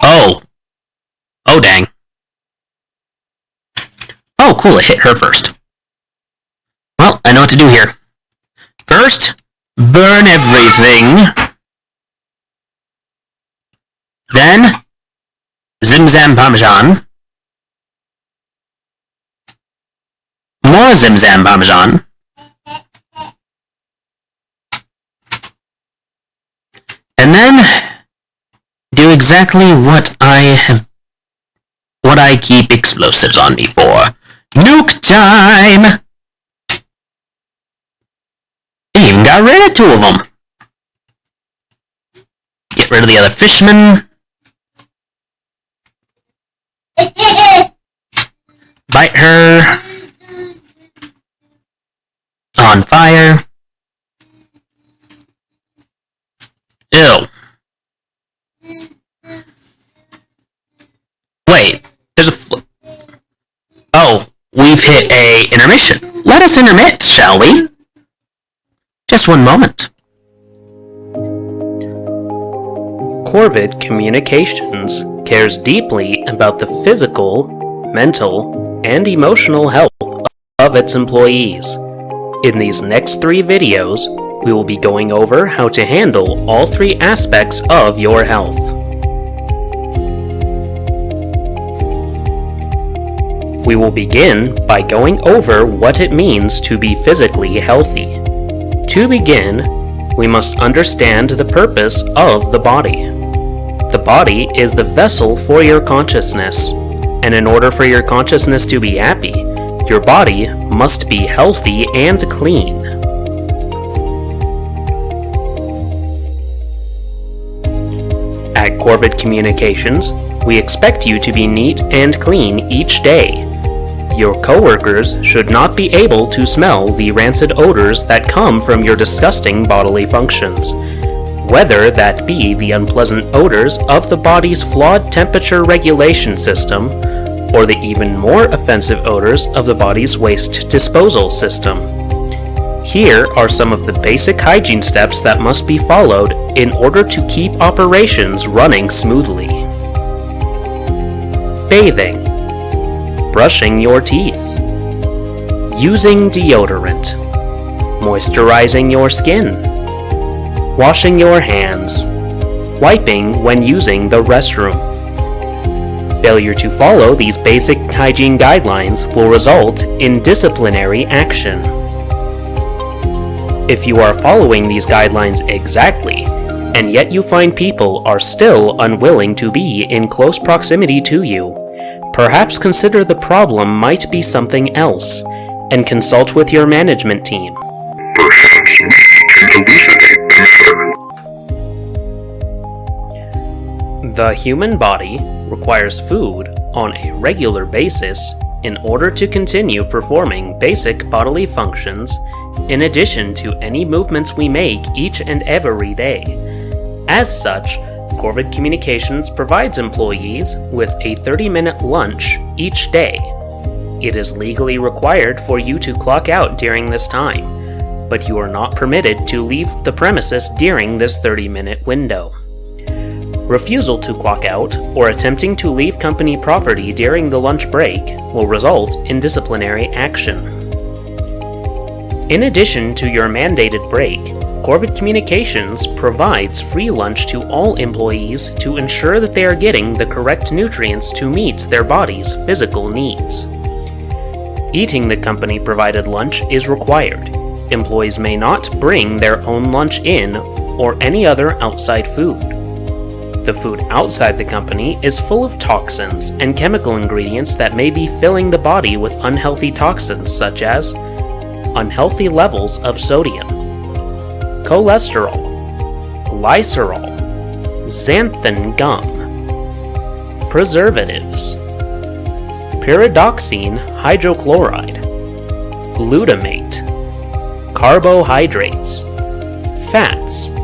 Oh. Oh, dang. Oh, cool, it hit her first. Well, I know what to do here. First, burn everything. Then, Zimzam Parmesan. More Zimzam Parmesan. And then, do exactly what I keep explosives on me for. Nuke time! I even got rid of 2 of them. Get rid of the other fishermen. Light her. On fire. Ew. Wait, there's a Oh, we've hit a intermission. Let us intermit, shall we? Just one moment. Corvid Communications cares deeply about the physical, mental, and emotional health of its employees. In these next 3 videos, we will be going over how to handle all 3 aspects of your health. We will begin by going over what it means to be physically healthy. To begin, we must understand the purpose of the body. The body is the vessel for your consciousness, and in order for your consciousness to be happy, your body must be healthy and clean. At Corvid Communications, we expect you to be neat and clean each day. Your coworkers should not be able to smell the rancid odors that come from your disgusting bodily functions, whether that be the unpleasant odors of the body's flawed temperature regulation system, or the even more offensive odors of the body's waste disposal system. Here are some of the basic hygiene steps that must be followed in order to keep operations running smoothly. Bathing. Brushing your teeth. Using deodorant. Moisturizing your skin. Washing your hands. Wiping when using the restroom. Failure to follow these basic hygiene guidelines will result in disciplinary action. If you are following these guidelines exactly, and yet you find people are still unwilling to be in close proximity to you, perhaps consider the problem might be something else, and consult with your management team. Perhaps we can elucidate the matter. The human body requires food on a regular basis in order to continue performing basic bodily functions, in addition to any movements we make each and every day. As such, Corvid Communications provides employees with a 30-minute lunch each day. It is legally required for you to clock out during this time, but you are not permitted to leave the premises during this 30-minute window. Refusal to clock out or attempting to leave company property during the lunch break will result in disciplinary action. In addition to your mandated break, Corvid Communications provides free lunch to all employees to ensure that they are getting the correct nutrients to meet their body's physical needs. Eating the company-provided lunch is required. Employees may not bring their own lunch in or any other outside food. The food outside the company is full of toxins and chemical ingredients that may be filling the body with unhealthy toxins such as unhealthy levels of sodium, cholesterol, glycerol, xanthan gum, preservatives, pyridoxine hydrochloride, glutamate, carbohydrates, fats, and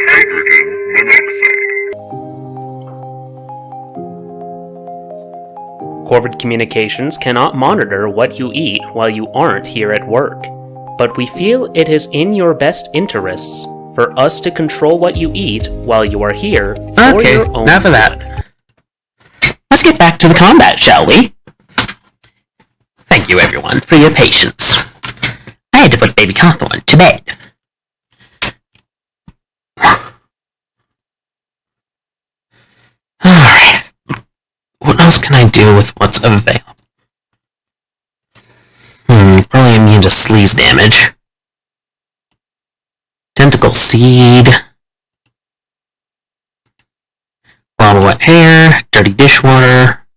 hydrogen monoxide. Corvid Communications cannot monitor what you eat while you aren't here at work, but we feel it is in your best interests for us to control what you eat while you are here for Okay, your own enough of good. that. Let's get back to the combat, shall we? Thank you, everyone, for your patience. I had to put Baby Cawthorn to bed. Alright. What else can I do with what's available? Probably immune to sleaze damage. Tentacle seed. Blob of wet hair. Dirty dishwater.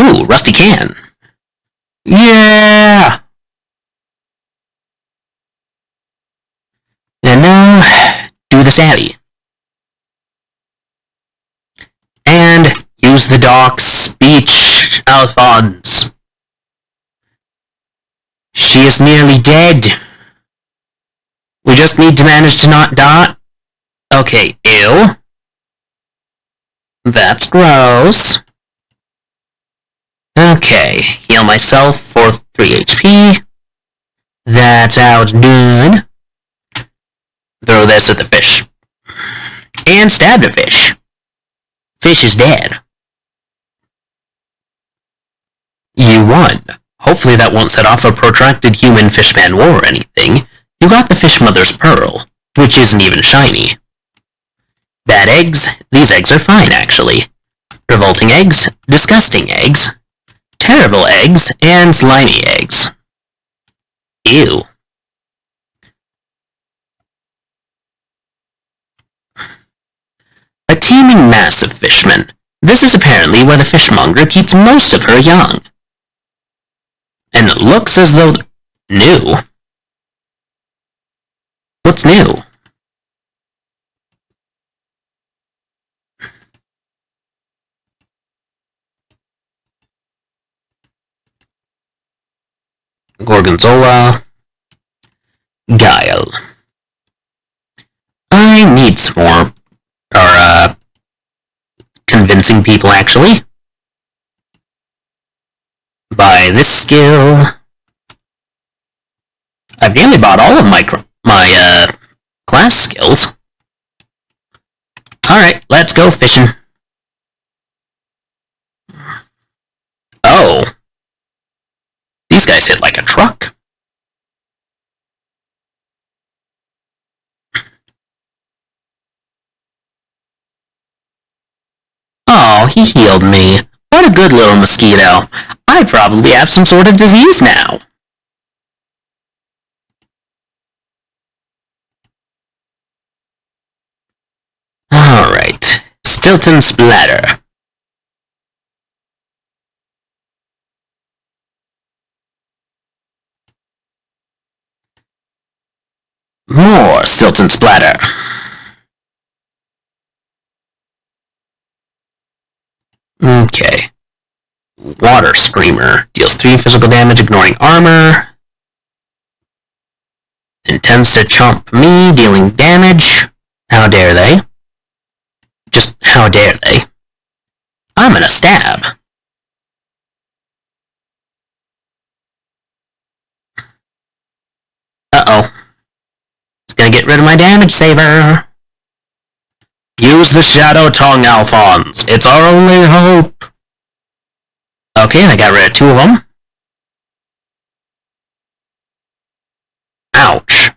Ooh, rusty can. Yeah! And now, do the savvy. And use the doc speech, Alphonse. She is nearly dead. We just need to manage to not die. Okay, ew. That's gross. Okay, heal myself for 3 HP. That's how it's done. Throw this at the fish. And stab the fish. Fish is dead. You won. Hopefully that won't set off a protracted human-fishman war or anything. You got the fish mother's pearl, which isn't even shiny. Bad eggs? These eggs are fine, actually. Revolting eggs, disgusting eggs, terrible eggs, and slimy eggs. Ew. A teeming mass of fishmen. This is apparently where the fishmonger keeps most of her young. And it looks as though... New? What's new? Gorgonzola. Guile. I need some more... convincing people, actually. Buy this skill. I've nearly bought all of my class skills. Alright, let's go fishing. Oh. These guys hit like a truck. Oh, he healed me. What a good little mosquito. I probably have some sort of disease now. Alright. Stilton Splatter. More Stilton Splatter. Okay. Water Screamer. Deals 3 physical damage, ignoring armor. Intends to chomp me, dealing damage. How dare they? Just how dare they? I'm gonna stab. Uh-oh. It's gonna get rid of my damage saver. Use the Shadow Tongue, Alphonse. It's our only hope. Okay, I got rid of 2 of them. Ouch.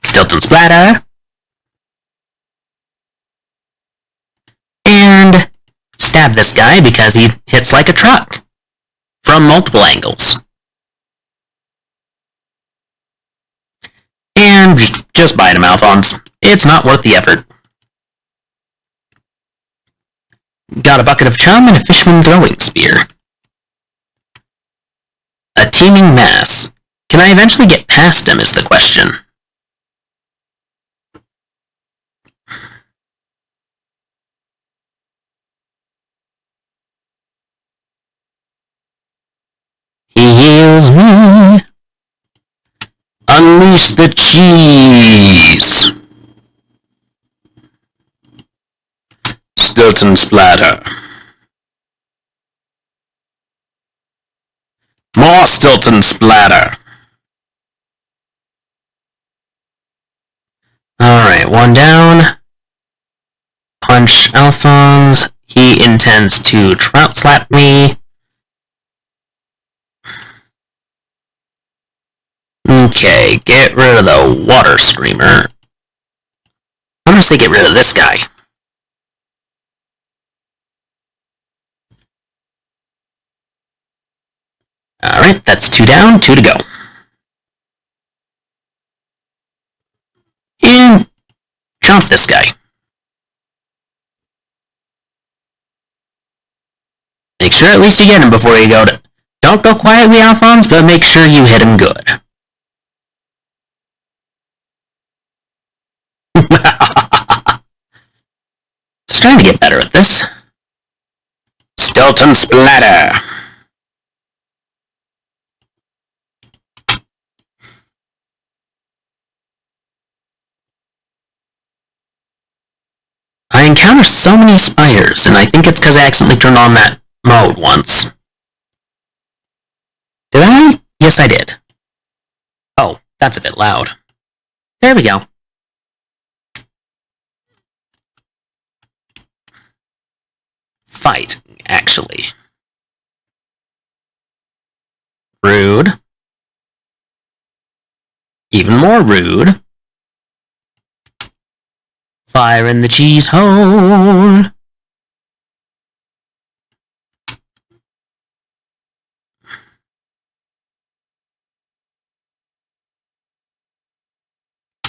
Stilton splatter. And stab this guy because he hits like a truck from multiple angles. And just bite him, Alphonse. It's not worth the effort. Got a bucket of chum and a fishman throwing spear. A teeming mass. Can I eventually get past him is the question. He heals me. Unleash the cheese. Stilton splatter. More Stilton splatter. Alright, one down. Punch Alphonse. He intends to trout slap me. Okay, get rid of the water screamer. I'm gonna say get rid of this guy. Alright, that's 2 down, 2 to go. And jump this guy. Make sure at least you get him before you go to... Don't go quietly, Alphonse, but make sure you hit him good. Just trying to get better at this. Stilton splatter. I encounter so many spiders, and I think it's because I accidentally turned on that mode once. Did I? Yes, I did. Oh, that's a bit loud. There we go. Fight, actually. Rude. Even more rude. Fire in the cheese hole.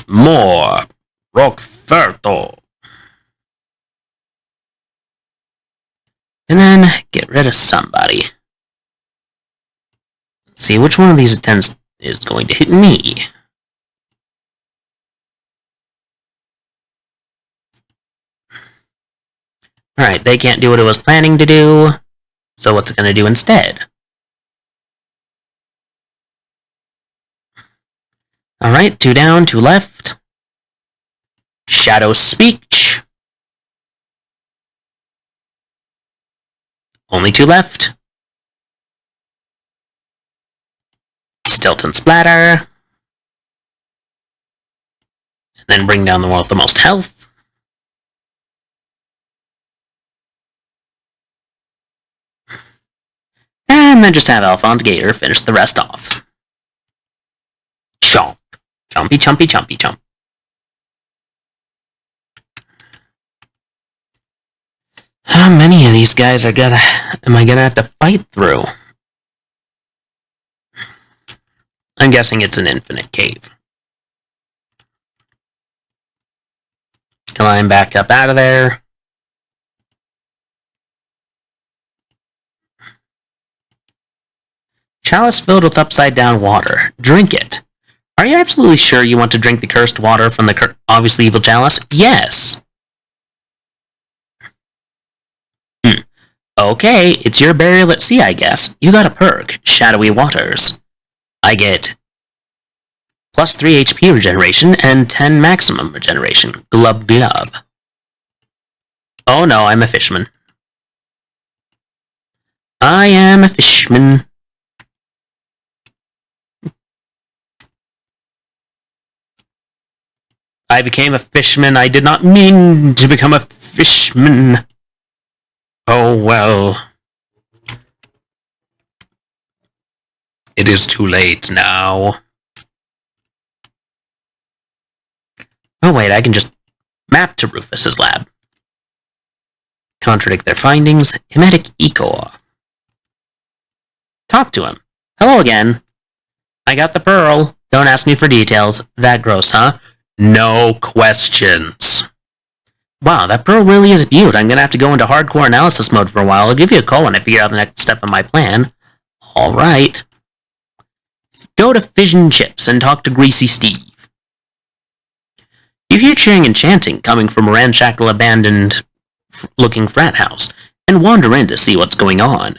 More rock fertile. And then get rid of somebody. Let's see which one of these attempts is going to hit me. Alright, they can't do what it was planning to do. So what's it going to do instead? Alright, 2 down, 2 left. Shadow Speech. Only 2 left. Stilton Splatter. And then bring down the one with the most health. And then just have Alphonse Gator finish the rest off. Chomp. Chompy, chompy, chompy, chomp. How many of these guys am I gonna have to fight through? I'm guessing it's an infinite cave. Climb back up out of there. Chalice filled with upside-down water. Drink it. Are you absolutely sure you want to drink the cursed water from the obviously evil chalice? Yes. Okay, it's your burial at sea, I guess. You got a perk, Shadowy Waters. I get plus 3 HP regeneration and 10 maximum regeneration. Glub glub. Oh no, I'm a fishman. I am a fishman. I became a fishman. I did not mean to become a fishman. Oh well. It is too late now. Oh wait, I can just map to Rufus's lab. Contradict their findings. Emetic Ecor. Talk to him. Hello again. I got the pearl. Don't ask me for details. That gross, huh? No questions. Wow, that pearl really is a beaut. I'm gonna have to go into hardcore analysis mode for a while. I'll give you a call when I figure out the next step of my plan. Alright. Go to Fission Chips and talk to Greasy Steve. You hear cheering and chanting coming from a ramshackle abandoned-looking frat house, and wander in to see what's going on.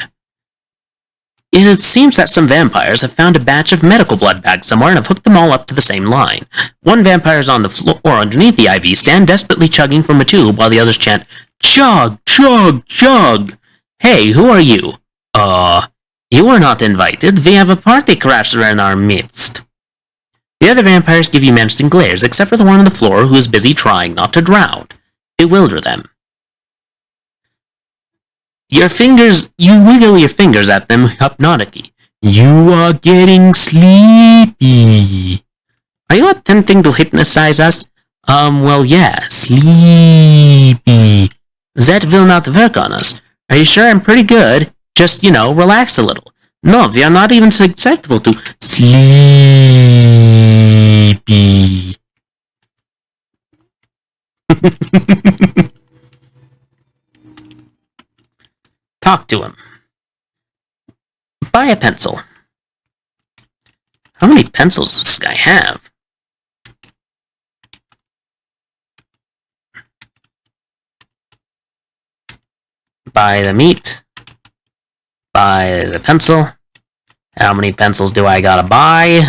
It seems that some vampires have found a batch of medical blood bags somewhere and have hooked them all up to the same line. One vampire is on the floor underneath the IV stand, desperately chugging from a tube, while the others chant, "Chug, chug, chug!" Hey, who are you? You are not invited. We have a party crasher in our midst. The other vampires give you menacing glares, except for the one on the floor who is busy trying not to drown. Bewilder them. You wiggle your fingers at them hypnotically. You are getting sleepy. Are you attempting to hypnotize us? Well, yeah, sleepy. That will not work on us. Are you sure I'm pretty good? Just, relax a little. No, we are not even susceptible to sleepy. Talk to him. Buy a pencil. How many pencils does this guy have? Buy the meat. Buy the pencil. How many pencils do I gotta buy?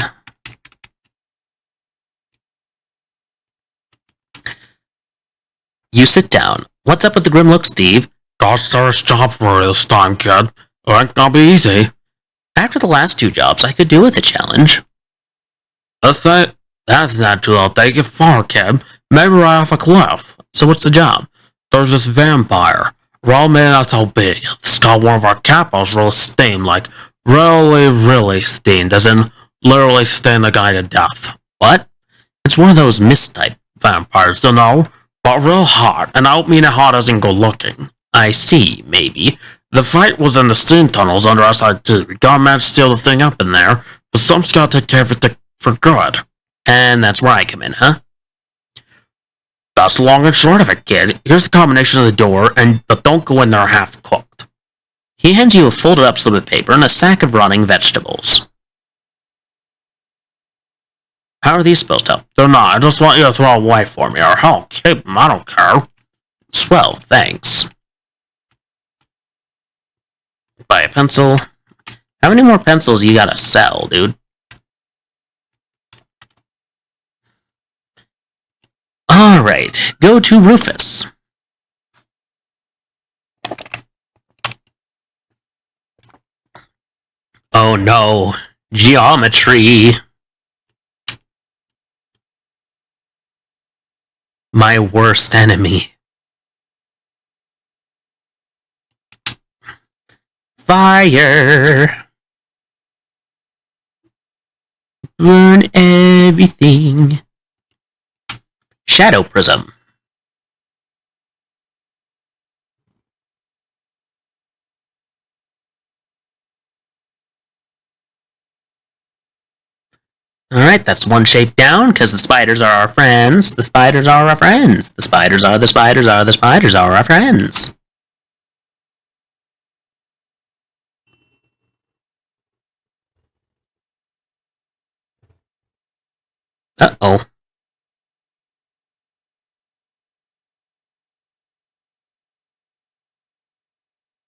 You sit down. What's up with the grim look, Steve? Got first job for this time, kid. Ain't gonna be easy. After the last 2 jobs, I could do with a challenge. That's not too I'll take it far, kid. Maybe right off a cliff. So what's the job? There's this vampire. Raw man out so big. It's got one of our capos really steamed, like really, really steamed, as in literally steamed the guy to death. What? It's one of those mist-type vampires, but real hot, and I don't mean it hot as in good looking. I see, maybe. The fight was in the steam tunnels under SI2. We gotta manage to steal the thing up in there, but someone's gotta take care of it for good. And that's where I come in, huh? That's the long and short of it, kid. Here's the combination of the door, but don't go in there half-cooked. He hands you a folded-up slip of paper and a sack of rotting vegetables. How are these supposed to help? They're not. I just want you to throw them away for me, or hell, keep them. I don't care. Swell, thanks. Buy a pencil. How many more pencils you gotta sell, dude? Alright, go to Rufus. Oh no, geometry. My worst enemy. Fire. Burn everything. Shadow Prism. Alright, that's one shape down, because the spiders are our friends. The spiders are our friends. The spiders are the spiders are the spiders are our friends. Uh-oh.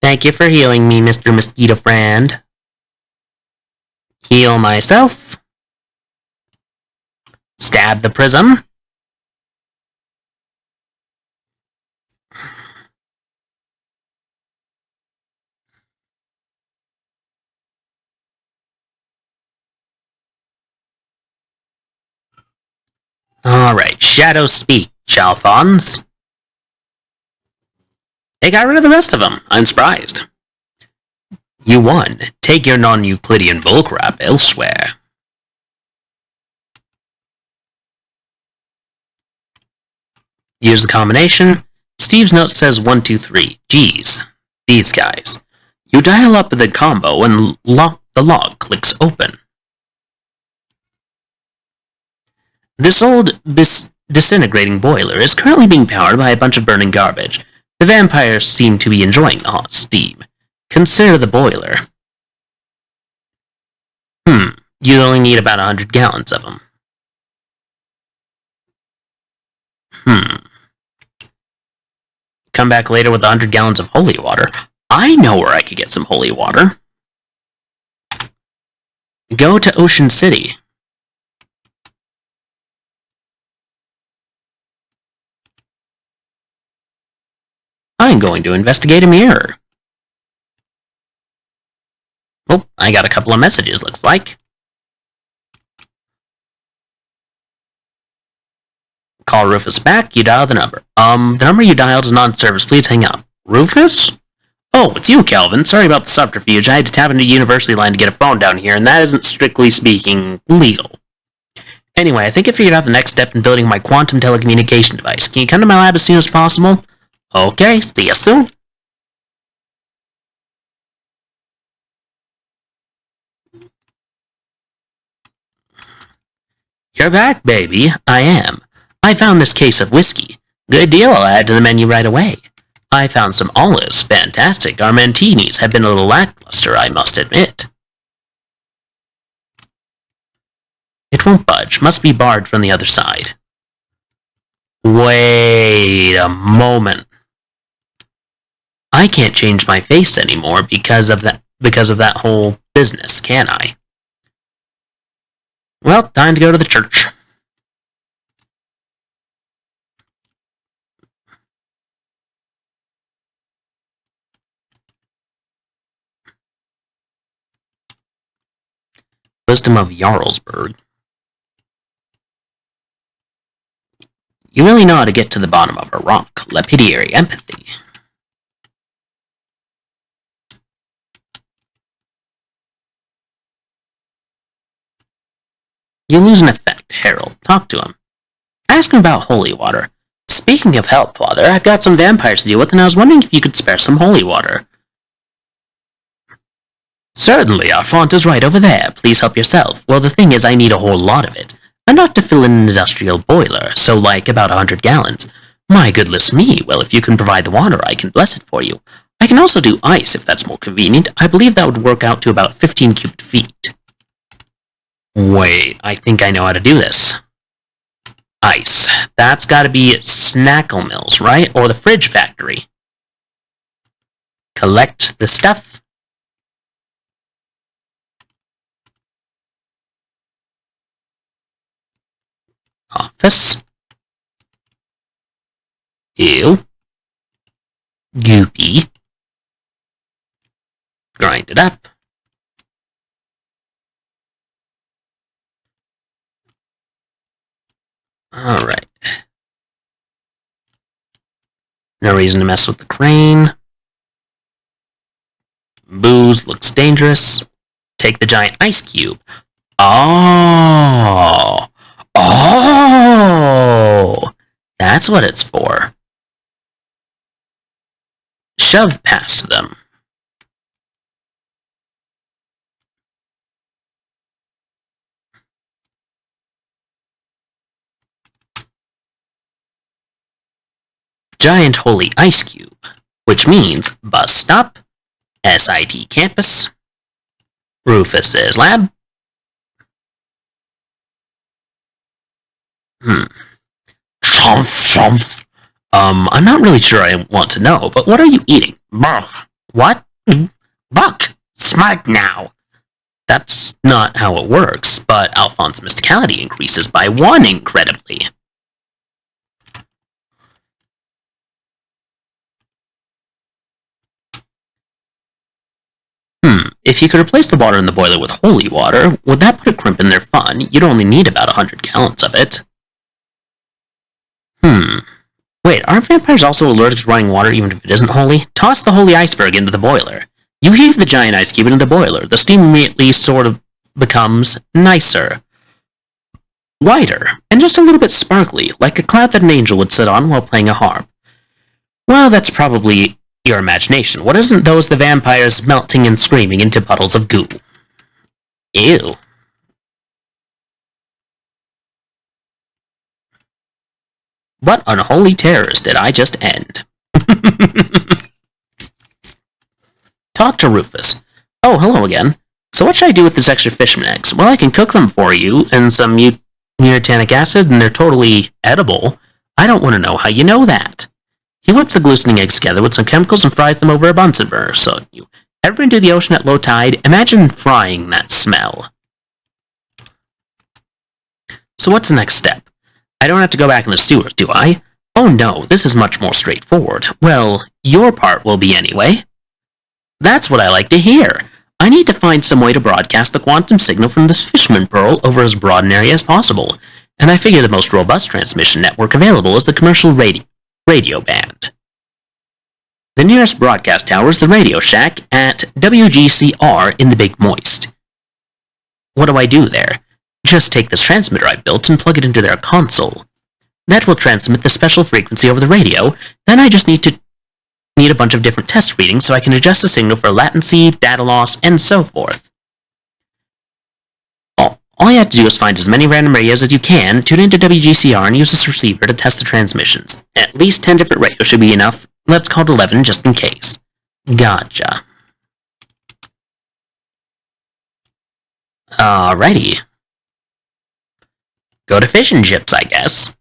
Thank you for healing me, Mr. Mosquito Friend. Heal myself. Stab the prism. Alright, Shadow Speak, Chalfons. They got rid of the rest of them. I'm surprised. You won. Take your non-Euclidean bullcrap elsewhere. Use the combination. Steve's note says 123. Geez, these guys. You dial up the combo and the log clicks open. This old disintegrating boiler is currently being powered by a bunch of burning garbage. The vampires seem to be enjoying the hot steam. Consider the boiler. You'd only need about 100 gallons of them. Come back later with 100 gallons of holy water. I know where I could get some holy water. Go to Ocean City. I'm going to investigate a mirror. Oh, I got a couple of messages, looks like. Call Rufus back, you dial the number. The number you dialed is not in service, please hang up. Rufus? Oh, it's you, Calvin. Sorry about the subterfuge. I had to tap into a university line to get a phone down here, and that isn't, strictly speaking, legal. Anyway, I think I figured out the next step in building my quantum telecommunication device. Can you come to my lab as soon as possible? Okay, see you soon. You're back, baby. I am. I found this case of whiskey. Good deal, I'll add to the menu right away. I found some olives. Fantastic. Our mantinis have been a little lackluster, I must admit. It won't budge. Must be barred from the other side. Wait a moment. I can't change my face anymore because of that whole business, can I? Well, time to go to the church. Wisdom of Jarlsberg. You really know how to get to the bottom of a rock. Lapidary empathy. You lose an effect. Harold, talk to him. Ask him about holy water. Speaking of help, Father, I've got some vampires to deal with, and I was wondering if you could spare some holy water. Certainly, our font is right over there. Please help yourself. Well, the thing is, I need a whole lot of it. Enough to fill in an industrial boiler, so like about 100 gallons. My goodness me, well, if you can provide the water, I can bless it for you. I can also do ice, if that's more convenient. I believe that would work out to about 15 cubic feet. Wait, I think I know how to do this. Ice. That's gotta be at Snackle Mills, right? Or the Fridge Factory. Collect the stuff. Office. Ew. Goopy. Grind it up. Alright. No reason to mess with the crane. Booze looks dangerous. Take the giant ice cube. Oh! Oh! That's what it's for. Shove past them. Giant holy ice cube, which means bus stop, SIT campus, Rufus's lab. I'm not really sure I want to know, but what are you eating? What? Buck! Smart now! That's not how it works, but Alphonse's mysticality increases by 1 incredibly. If you could replace the water in the boiler with holy water, would that put a crimp in their fun? You'd only need about 100 gallons of it. Wait, aren't vampires also allergic to running water even if it isn't holy? Toss the holy iceberg into the boiler. You heave the giant ice cube into the boiler. The steam immediately sort of becomes nicer. Wider, and just a little bit sparkly, like a cloud that an angel would sit on while playing a harp. Well, that's probably your imagination. What isn't those the vampires melting and screaming into puddles of goo? Ew. What unholy terrors did I just end? Talk to Rufus. Oh, hello again. So what should I do with these extra fisherman eggs? Well, I can cook them for you in some mutanic acid, and they're totally edible. I don't want to know how you know that. He whips the glistening eggs together with some chemicals and fries them over a Bunsen burner. So, you ever been to the ocean at low tide? Imagine frying that smell. So what's the next step? I don't have to go back in the sewers, do I? Oh no, this is much more straightforward. Well, your part will be anyway. That's what I like to hear. I need to find some way to broadcast the quantum signal from this fisherman pearl over as broad an area as possible, and I figure the most robust transmission network available is the commercial radio band. The nearest broadcast tower is the Radio Shack at WGCR in the Big Moist. What do I do there? Just take this transmitter I built and plug it into their console. That will transmit the special frequency over the radio, then I just need a bunch of different test readings so I can adjust the signal for latency, data loss, and so forth. All you have to do is find as many random radios as you can, tune into WGCR, and use this receiver to test the transmissions. At least 10 different radios should be enough. Let's call it 11 just in case. Gotcha. Alrighty. Go to fish and chips, I guess.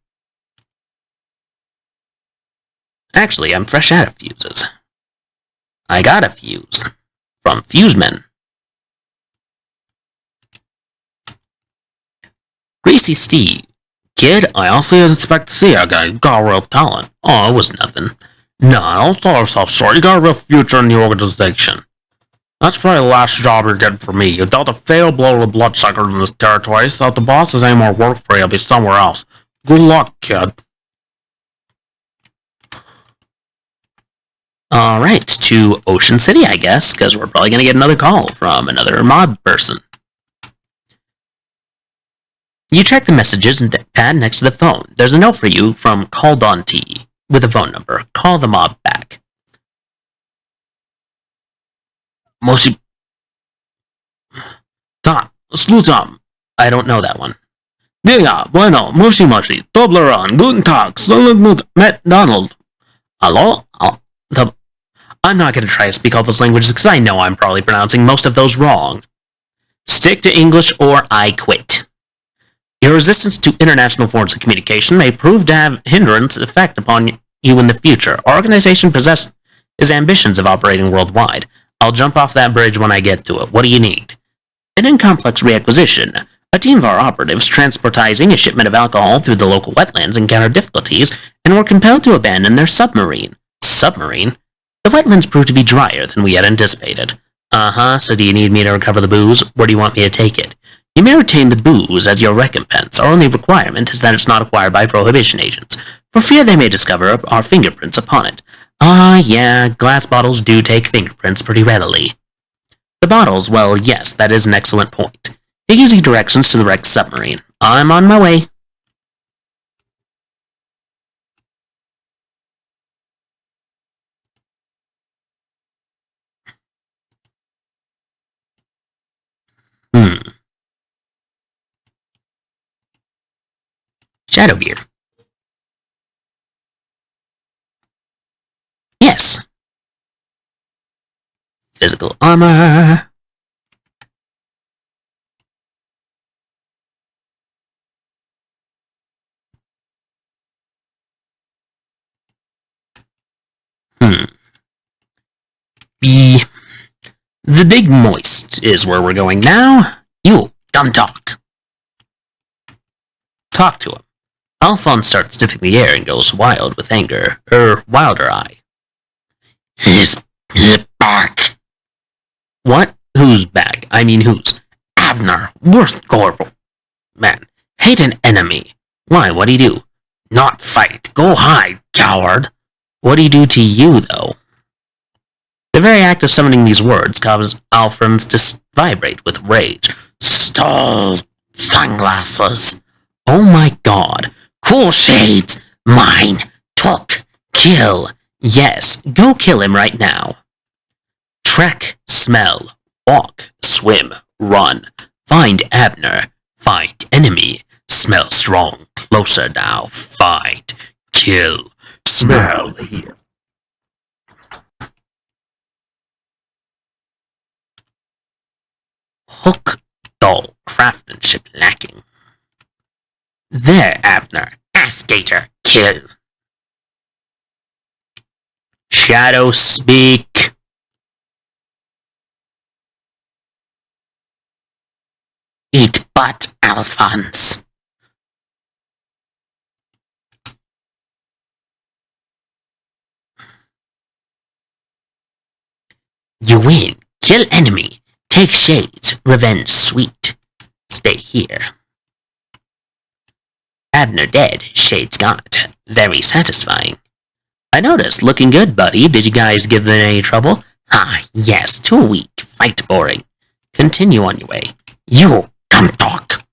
Actually, I'm fresh out of fuses. I got a fuse. From Fuseman. Greasy Steve. Kid, I honestly didn't expect to see a guy got real talent. Oh, it was nothing. Nah, don't sell yourself short. You got a real future in the organization. That's probably the last job you're getting for me. You dealt a fatal blow to the bloodsuckers in this territory, so if the boss has any more work for you, I'll be somewhere else. Good luck, kid. Alright, to Ocean City, I guess, because we're probably going to get another call from another mob person. You check the messages pad next to the phone. There's a note for you from Call Don T with a phone number. Call the mob back. Moshi... Ta, Sluzam. I don't know that one. Diga, bueno, moshi moshi, Toblerone, guten Tag, Met Donald. Hello? I'm not going to try to speak all those languages because I know I'm probably pronouncing most of those wrong. Stick to English or I quit. Your resistance to international forms of communication may prove to have hindrance effect upon you in the future. Our organization possesses ambitions of operating worldwide. I'll jump off that bridge when I get to it. What do you need? An incomplex reacquisition. A team of our operatives transportizing a shipment of alcohol through the local wetlands encountered difficulties and were compelled to abandon their submarine. Submarine? The wetlands proved to be drier than we had anticipated. So do you need me to recover the booze? Where do you want me to take it? You may retain the booze as your recompense. Our only requirement is that it's not acquired by prohibition agents, for fear they may discover our fingerprints upon it. Yeah, glass bottles do take fingerprints pretty readily. The bottles, well, yes, that is an excellent point. It gives you directions to the wrecked submarine. I'm on my way. Shadowbeard. Yes. Physical armor. The Big Moist is where we're going now. You, come talk. Talk to him. Alphonse starts sniffing the air and goes wild with anger. Wilder eye. He's back. What? Who's back? I mean who's? Abner, worst corporal. Man, hate an enemy. Why, what'd he do? Not fight. Go hide, coward. What'd he do to you, though? The very act of summoning these words causes Alphonse to vibrate with rage. Stole sunglasses. Oh my god. Cool shades. Mine. Took. Kill. Yes, go kill him right now. Trek. Smell. Walk. Swim. Run. Find Abner. Find enemy. Smell strong. Closer now. Find. Kill. Smell here. Hook. Dull. Craftsmanship lacking. There, Abner. Ass gator. Kill. Shadow speak. Eat butt, Alphonse. You win. Kill enemy. Take shades. Revenge sweet. Stay here. Abner dead. Shades got. Very satisfying. I noticed. Looking good, buddy. Did you guys give them any trouble? Ah, yes. Too weak. Fight boring. Continue on your way. You, come talk.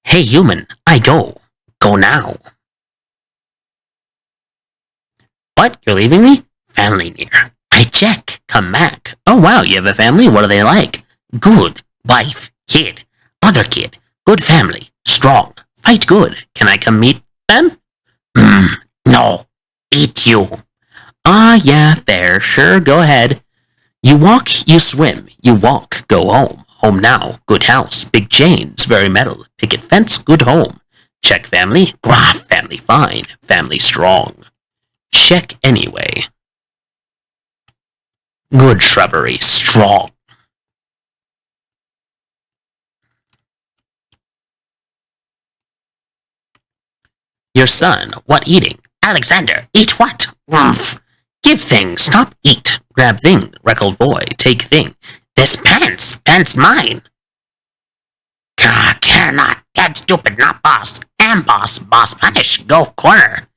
Hey, human. I go. Go now. What? You're leaving me? Family near. I check. Come back. Oh, wow. You have a family? What are they like? Good. Wife. Kid. Other kid. Good family. Strong. Fight good. Can I come meet them? No. Eat you. Ah, yeah, fair. Sure, go ahead. You walk, you swim. You walk, go home. Home now. Good house. Big chains. Very metal. Picket fence. Good home. Check family. Graph family fine. Family strong. Check anyway. Good shrubbery. Strong. Your son. What eating? Alexander. Eat what? Rumph. Give thing. Stop eat. Grab thing. Reckled boy. Take thing. This pants. Pants mine. Care not. Get stupid. Not boss. Am boss. Boss punish. Go corner.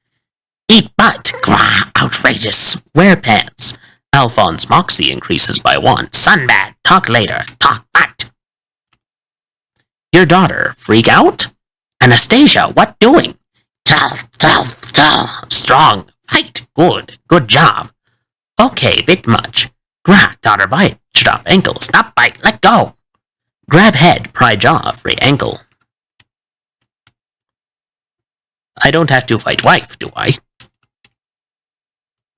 Eat butt. Grah. Outrageous. Wear pants. Alphonse moxie increases by 1. Sun bad. Talk later. Talk butt. Your daughter. Freak out? Anastasia. What doing? Tell. Strong. Fight. Good. Good job. Okay, bit much. Grab, daughter bite. Stop ankle. Stop bite. Let go. Grab head. Pry jaw. Free ankle. I don't have to fight wife, do I?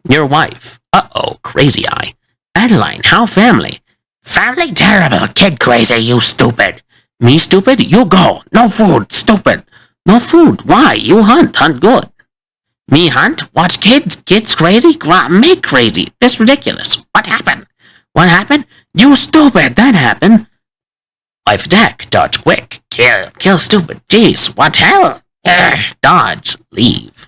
Your wife. Uh-oh, crazy eye. Adeline, how family? Family terrible. Kid crazy, you stupid. Me stupid? You go. No food. Stupid. No food. Why? You hunt. Hunt good. Me hunt? Watch kids? Kids crazy? Me crazy. This ridiculous. What happened? What happened? You stupid. That happened. Life attack. Dodge quick. Kill. Kill stupid. Jeez. What hell? Dodge. Leave.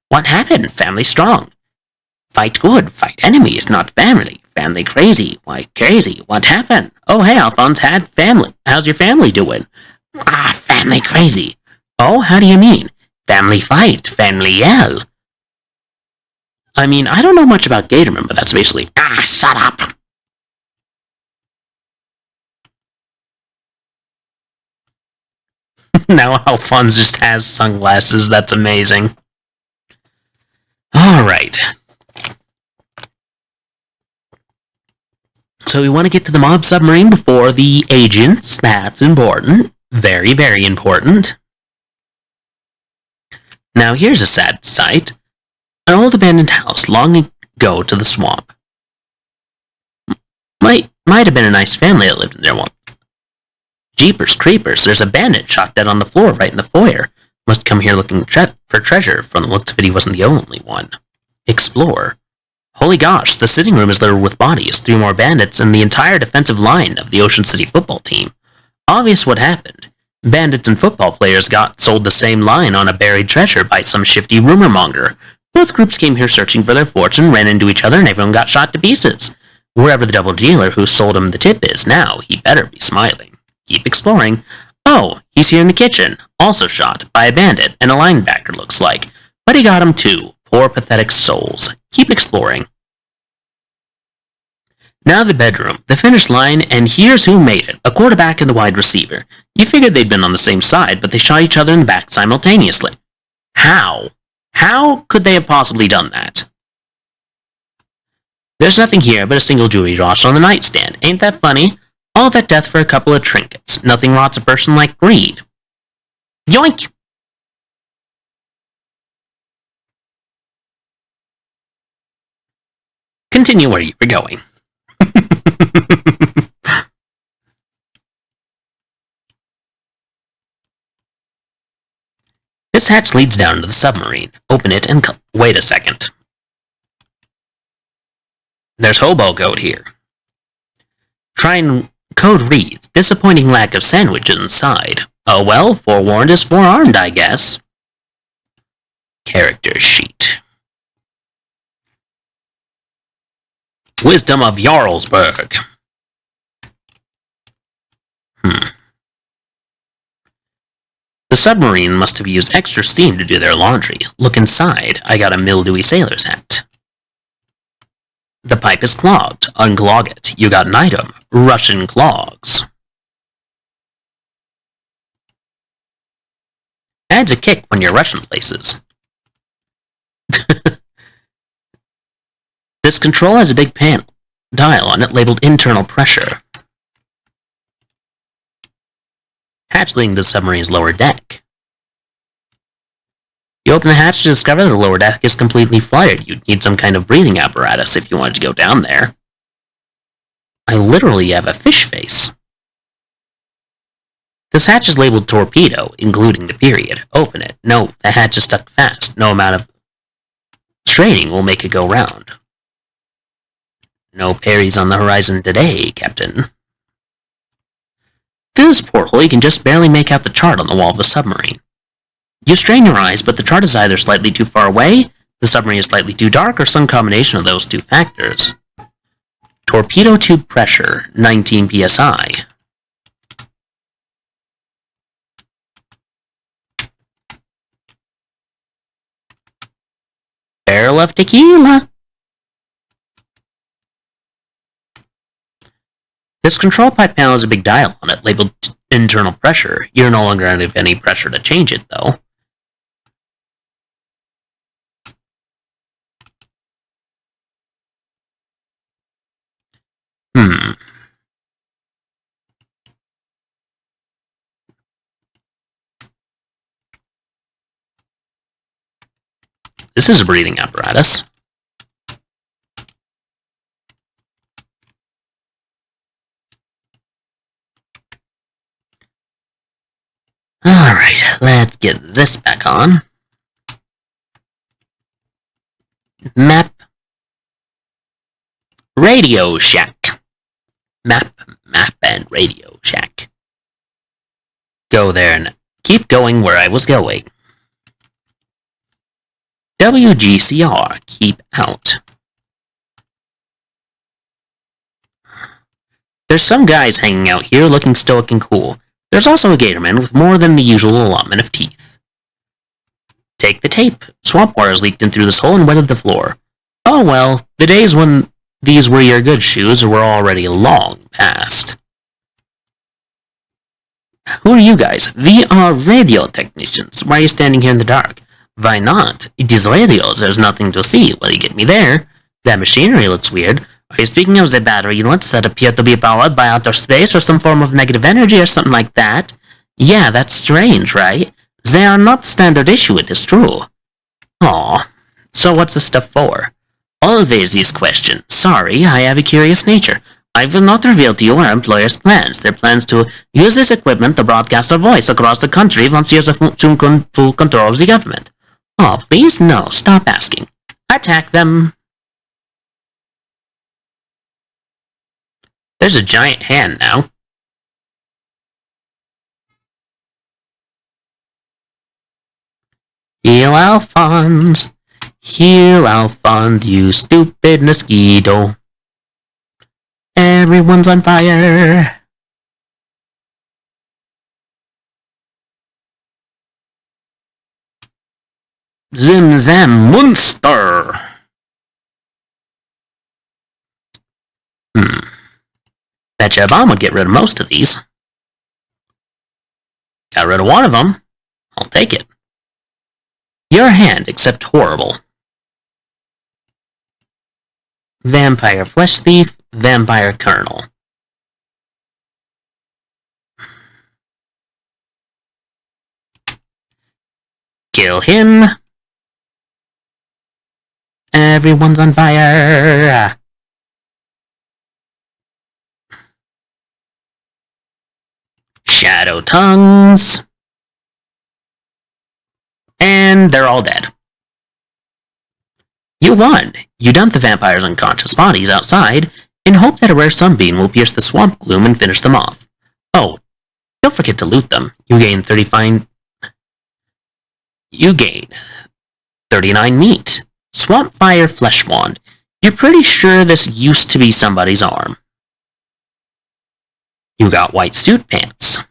What happened? Family strong. Fight good. Fight enemies, not family. Family crazy. Why crazy? What happened? Oh, hey, Alphonse had family. How's your family doing? Family crazy. Oh, how do you mean? Family fight. Family yell. I mean, I don't know much about Gatorman, but that's basically, shut up. Now Alphonse just has sunglasses. That's amazing. Alright. So we want to get to the mob submarine before the agents. That's important. Very, very important. Now here's a sad sight. An old abandoned house long ago to the swamp. Might have been a nice family that lived in there once. Jeepers creepers, there's a bandit shot dead on the floor right in the foyer. Must come here looking for treasure. From the looks of it, he wasn't the only one. Explore. Holy gosh, the sitting room is littered with bodies, 3 more bandits, and the entire defensive line of the Ocean City football team. Obvious what happened. Bandits and football players got sold the same line on a buried treasure by some shifty rumor monger. Both groups came here searching for their fortune, ran into each other, and everyone got shot to pieces. Wherever the double dealer who sold him the tip is now, he better be smiling. Keep exploring. Oh, he's here in the kitchen. Also shot by a bandit and a linebacker, looks like. But he got him too. Poor pathetic souls. Keep exploring. Now the bedroom, the finish line, and here's who made it. A quarterback and the wide receiver. You figured they'd been on the same side, but they shot each other in the back simultaneously. How? How could they have possibly done that? There's nothing here but a single jewelry dross on the nightstand. Ain't that funny? All that death for a couple of trinkets. Nothing rots a person like greed. Yoink! Continue where you were going. This hatch leads down to the submarine. Open it and wait a second. There's Hobo Goat here. Try and code reads. Disappointing lack of sandwiches inside. Oh well, forewarned is forearmed, I guess. Character sheet. Wisdom of Jarlsberg. The submarine must have used extra steam to do their laundry. Look inside. I got a mildewy sailor's hat. The pipe is clogged. Unclog it. You got an item. Russian clogs. Adds a kick when you're Russian places. This control has a big panel. Dial on it labeled internal pressure. Hatch leading to the submarine's lower deck. You open the hatch to discover that the lower deck is completely flooded. You'd need some kind of breathing apparatus if you wanted to go down there. I literally have a fish face. This hatch is labeled torpedo, including the period. Open it. No, the hatch is stuck fast. No amount of straining will make it go round. No Perry's on the horizon today, Captain. Through this porthole, you can just barely make out the chart on the wall of the submarine. You strain your eyes, but the chart is either slightly too far away, the submarine is slightly too dark, or some combination of those two factors. Torpedo tube pressure, 19 psi. Barrel of tequila. This control pipe panel has a big dial on it, labeled internal pressure. You're no longer under any pressure to change it, though. This is a breathing apparatus. Alright, let's get this back on. Map. Radio Shack. Map, and Radio Shack. Go there and keep going where I was going. WGCR, keep out. There's some guys hanging out here looking stoic and cool. There's also a gatorman with more than the usual allotment of teeth. Take the tape. Swamp water has leaked in through this hole and wetted the floor. Oh well, the days when these were your good shoes were already long past. Who are you guys? We are radio technicians. Why are you standing here in the dark? Why not? It is radios. There's nothing to see. Well, you get me there. That machinery looks weird. Are you speaking of the battery units that appear to be powered by outer space or some form of negative energy or something like that? Yeah, that's strange, right? They are not standard issue, it is true. Aw. So what's the stuff for? Always these questions. Sorry, I have a curious nature. I will not reveal to you our employer's plans. Their plans to use this equipment to broadcast our voice across the country once he has full control of the government. Oh, please, no, stop asking. Attack them. There's a giant hand now. Heal Alphonse. Heal Alphonse, you stupid mosquito. Everyone's on fire. Zim Zam Monster. Bet you a bomb would get rid of most of these. Got rid of one of them. I'll take it. Your hand, except horrible. Vampire Flesh Thief, Vampire Colonel. Kill him. Everyone's on fire. Shadow Tongues. And they're all dead. You won! You dumped the vampires' unconscious bodies outside in hope that a rare sunbeam will pierce the swamp gloom and finish them off. Oh, don't forget to loot them. You gain 39 meat. Swamp Fire Flesh Wand. You're pretty sure this used to be somebody's arm. You got white suit pants.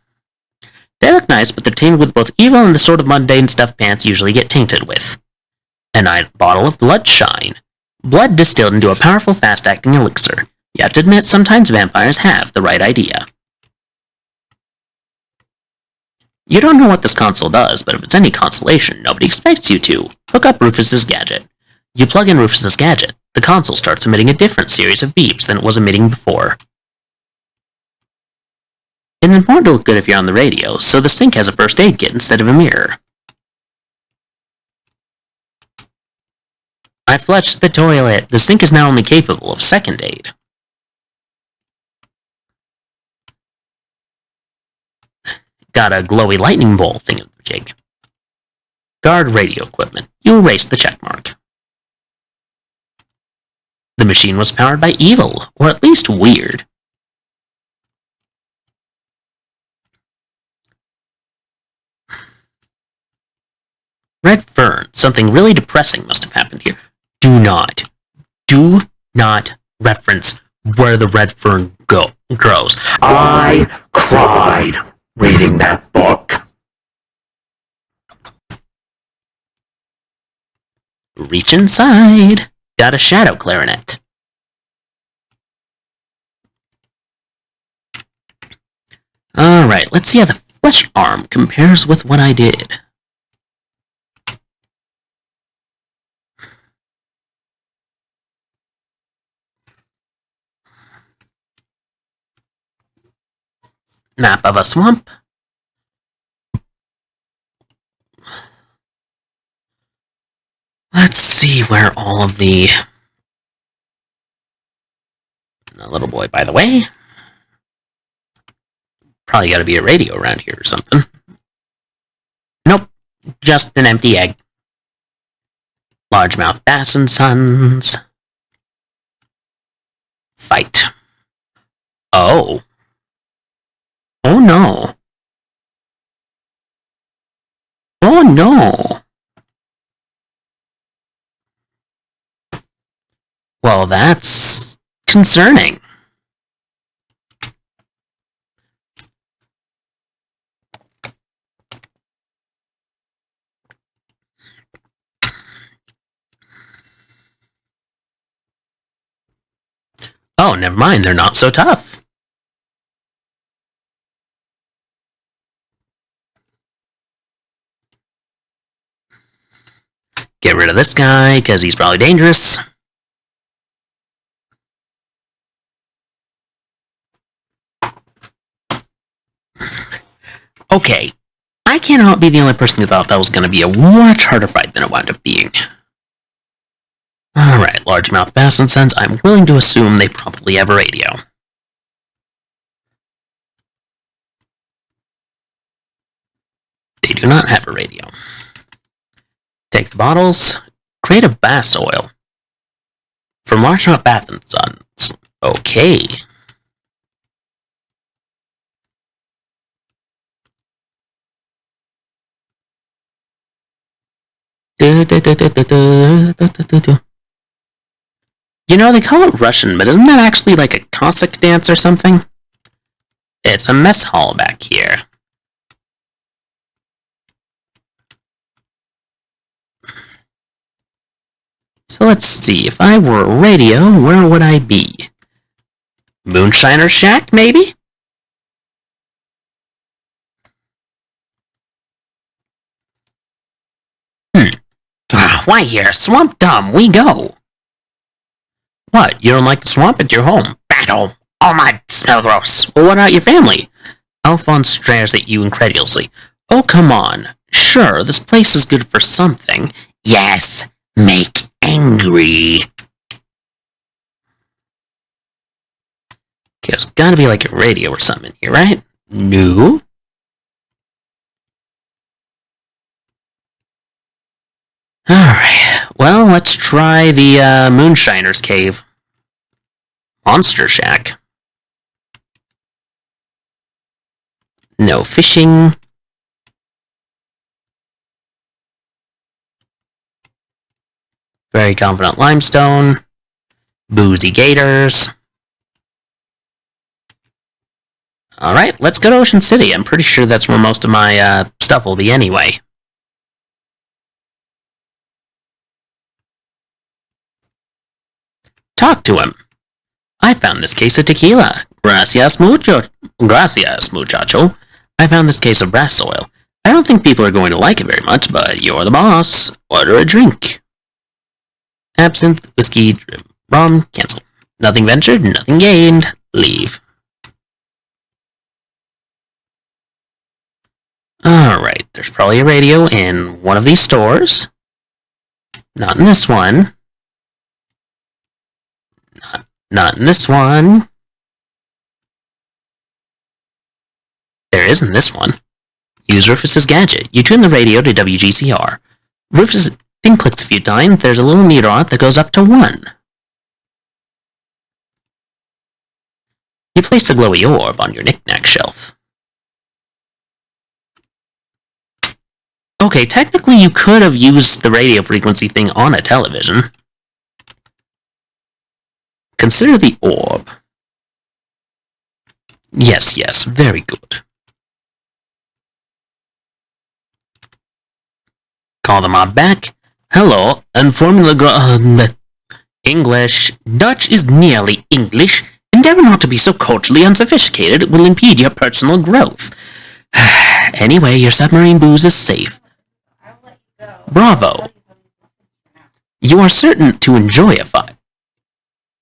They look nice, but they're tainted with both evil and the sort of mundane stuff pants usually get tainted with. A bottle of Bloodshine. Blood distilled into a powerful, fast-acting elixir. You have to admit, sometimes vampires have the right idea. You don't know what this console does, but if it's any consolation, nobody expects you to. Hook up Rufus's gadget. You plug in Rufus's gadget. The console starts emitting a different series of beeps than it was emitting before. It's important to look good if you're on the radio, so the sink has a first aid kit instead of a mirror. I flushed the toilet. The sink is now only capable of second aid. Got a glowy lightning bolt thingamajig. Guard radio equipment. You erased the checkmark. The machine was powered by evil, or at least weird. Red fern. Something really depressing must have happened here. Do not reference where the red fern grows. I cried reading that book. Reach inside. Got a shadow clarinet. Alright, let's see how the flesh arm compares with what I did. Map of a swamp. Let's see where all of the little boy, by the way. Probably gotta be a radio around here or something. Nope, just an empty egg. Largemouth bass and sons. Fight. Oh. Oh no. Oh no. Well, that's concerning. Oh, never mind, they're not so tough. Get rid of this guy, because he's probably dangerous. Okay, I cannot be the only person who thought that was going to be a much harder fight than it wound up being. Alright, largemouth bass and sons, I'm willing to assume they probably have a radio. They do not have a radio. Take the bottles. Creative bass oil. From largemouth bass and sons. Okay. You know, they call it Russian, but isn't that actually like a Cossack dance or something? It's a mess hall back here. So let's see, if I were a radio, where would I be? Moonshiner Shack, maybe? Why here? Swamp Dumb, we go. What, you don't like the swamp at your home? Bad home. All mud. Smell gross. Well, what about your family? Alphonse stares at you incredulously. Oh, come on. Sure, this place is good for something. Yes, make angry. Okay, there's gotta be like a radio or something in here, right? No. Alright, well, let's try the Moonshiner's Cave. Monster Shack. No fishing. Very confident limestone. Boozy gators. Alright, let's go to Ocean City. I'm pretty sure that's where most of my stuff will be anyway. Talk to him. I found this case of tequila. Gracias, muchacho. I found this case of brass oil. I don't think people are going to like it very much, but you're the boss. Order a drink. Absinthe, whiskey, rum, cancel. Nothing ventured, nothing gained. Leave. Alright, there's probably a radio in one of these stores. Not in this one. Not in this one. There is in this one. Use Rufus's gadget. You tune the radio to WGCR. Rufus then clicks a few times. There's a little meter on it that goes up to 1. You place the glowy orb on your knick-knack shelf. Okay, technically you could have used the radio frequency thing on a television. Consider the orb. Yes, yes, very good. Call the mob back. Hello, and formula English. Dutch is nearly English. Endeavor not to be so culturally unsophisticated. It will impede your personal growth. Anyway, your submarine booze is safe. Bravo. You are certain to enjoy a fight.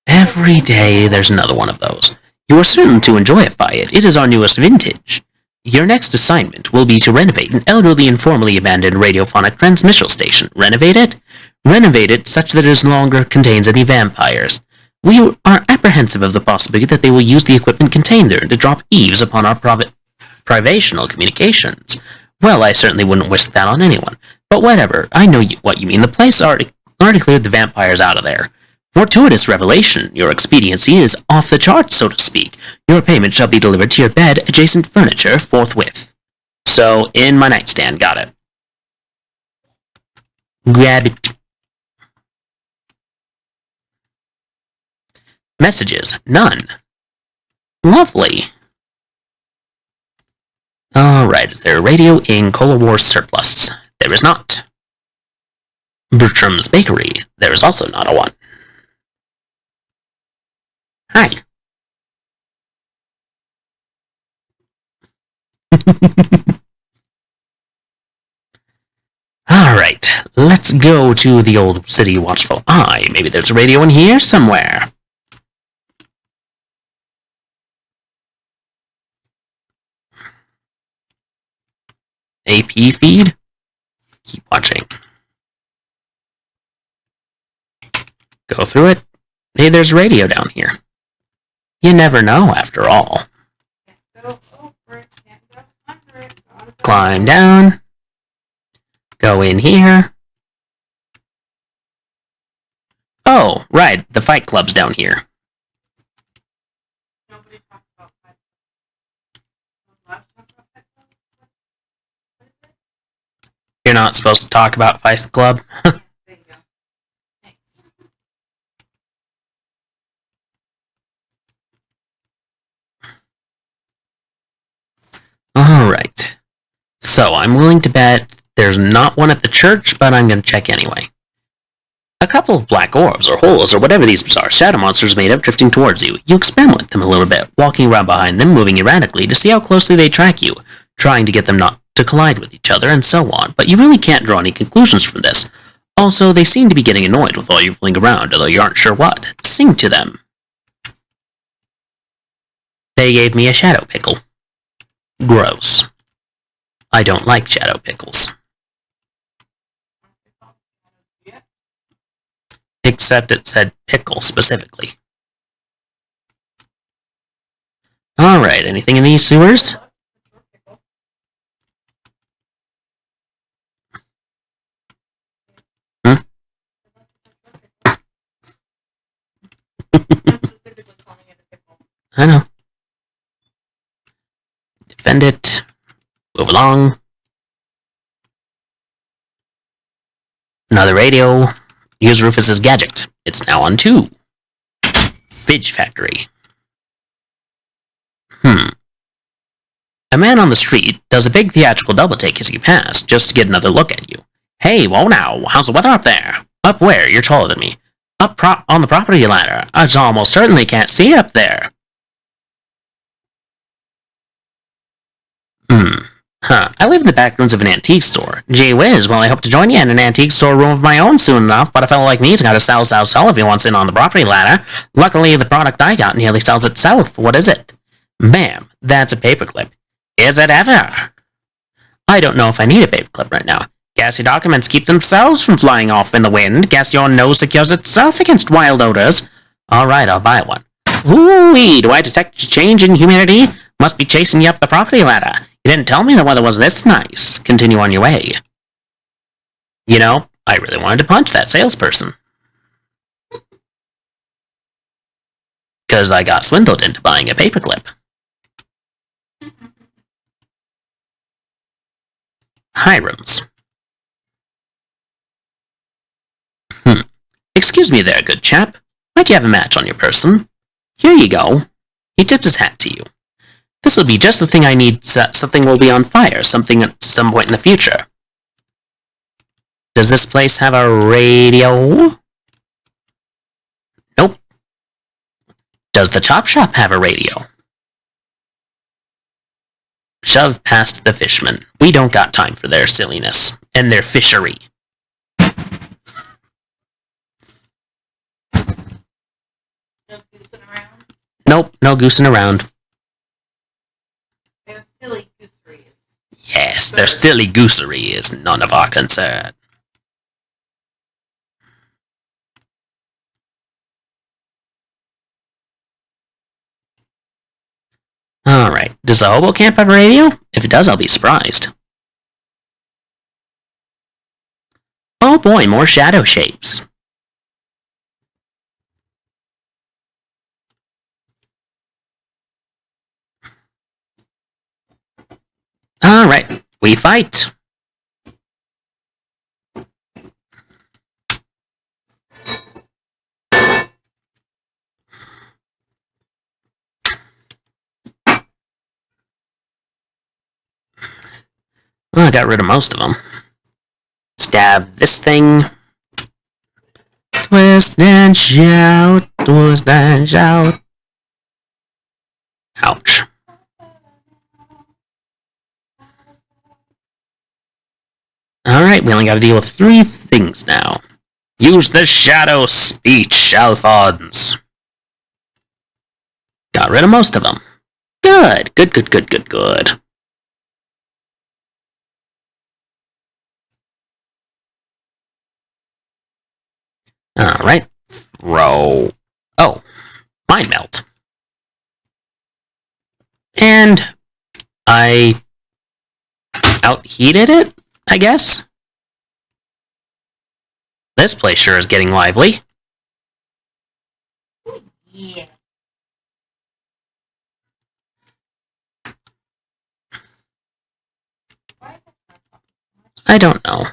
Every day there's another one of those. You are certain to enjoyify it. It is our newest vintage. Your next assignment will be to renovate an elderly and formerly abandoned radiophonic transmission station. Renovate it? Renovate it such that it no longer contains any vampires. We are apprehensive of the possibility that they will use the equipment contained there to drop eaves upon our privational communications. Well, I certainly wouldn't wish that on anyone. But whatever, I know what you mean. The place already cleared the vampires out of there. Fortuitous revelation. Your expediency is off the charts, so to speak. Your payment shall be delivered to your bed, adjacent furniture, forthwith. So, in my nightstand. Got it. Grab it. Messages. None. Lovely. Alright, is there a radio in Cola War surplus? There is not. Bertram's Bakery. There is also not a one. Hi. Alright, let's go to the old city watchful eye. Maybe there's a radio in here somewhere. AP feed? Keep watching. Go through it. Hey, there's radio down here. You never know, after all. Climb down. Go in here. Oh, right, the Fight Club's down here. You're not supposed to talk about Fight Club? Alright. So, I'm willing to bet there's not one at the church, but I'm going to check anyway. A couple of black orbs or holes or whatever these bizarre shadow monsters made of drifting towards you. You experiment with them a little bit, walking around behind them, moving erratically to see how closely they track you, trying to get them not to collide with each other, and so on, but you really can't draw any conclusions from this. Also, they seem to be getting annoyed with all you fling around, although you aren't sure what. Sing to them. They gave me a shadow pickle. Gross. I don't like shadow pickles. Except it said pickle specifically. Alright, anything in these sewers? Hmm? I know. Defend it. Move along. Another radio. Use Rufus's gadget. It's now on 2. Fidge Factory. A man on the street does a big theatrical double take as you pass, just to get another look at you. Hey, whoa now, how's the weather up there? Up where? You're taller than me. Up on the property ladder. I almost certainly can't see up there. I live in the back rooms of an antique store. Gee whiz, well I hope to join you in an antique store room of my own soon enough, but a fellow like me's gotta sell if he wants in on the property ladder. Luckily, the product I got nearly sells itself. What is it? Ma'am, that's a paperclip. Is it ever? I don't know if I need a paperclip right now. Guess your documents keep themselves from flying off in the wind. Guess your nose secures itself against wild odors. Alright, I'll buy one. Ooh-wee, do I detect a change in humidity? Must be chasing you up the property ladder. You didn't tell me the weather was this nice. Continue on your way. You know, I really wanted to punch that salesperson. Because I got swindled into buying a paperclip. Hiram's. Excuse me there, good chap. Might you have a match on your person? Here you go. He tips his hat to you. This will be just the thing I need. Something will be on fire. Something at some point in the future. Does this place have a radio? Nope. Does the chop shop have a radio? Shove past the fishmen. We don't got time for their silliness and their fishery. No goosing around. Nope, no goosing around. They're silly gooseries. Yes, their silly goosery is none of our concern. Alright, does the hobo camp have a radio? If it does, I'll be surprised. Oh boy, more shadow shapes. Alright, we fight. Well, I got rid of most of them. Stab this thing. Twist and shout, twist and shout. Ouch. Alright, we only gotta deal with 3 things now. Use the shadow speech, Alphonse. Got rid of most of them. Good, good, good, good, good, good. Alright, throw... Oh, mind melt. And I outheated it, I guess? This place sure is getting lively. Yeah. I don't know.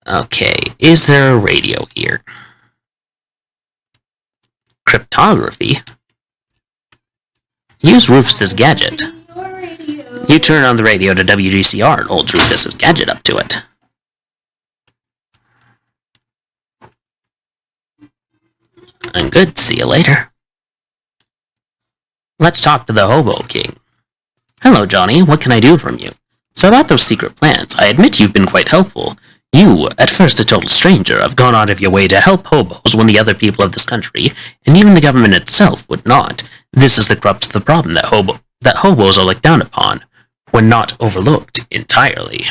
Okay, is there a radio here? Cryptography? Use Rufus's gadget. Your radio. You turn on the radio to WGCR and hold Rufus's gadget up to it. I'm good. See you later. Let's talk to the Hobo King. Hello, Johnny. What can I do from you? So about those secret plans, I admit you've been quite helpful. You, at first a total stranger, have gone out of your way to help hobos when the other people of this country, and even the government itself, would not. This is the crux of the problem that hobos are looked down upon, when not overlooked entirely.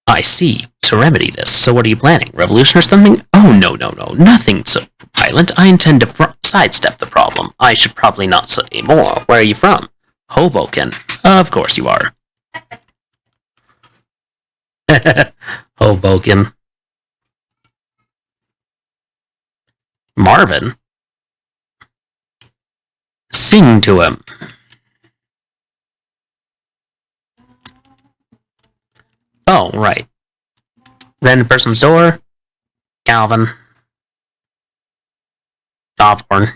I see. To remedy this, so what are you planning? Revolution or something? Oh, no, nothing so violent. I intend to sidestep the problem. I should probably not say more. Where are you from? Hoboken. Of course you are. Hoboken. Marvin? Sing to him. Oh, right. Random person's door. Calvin. Dawthorn.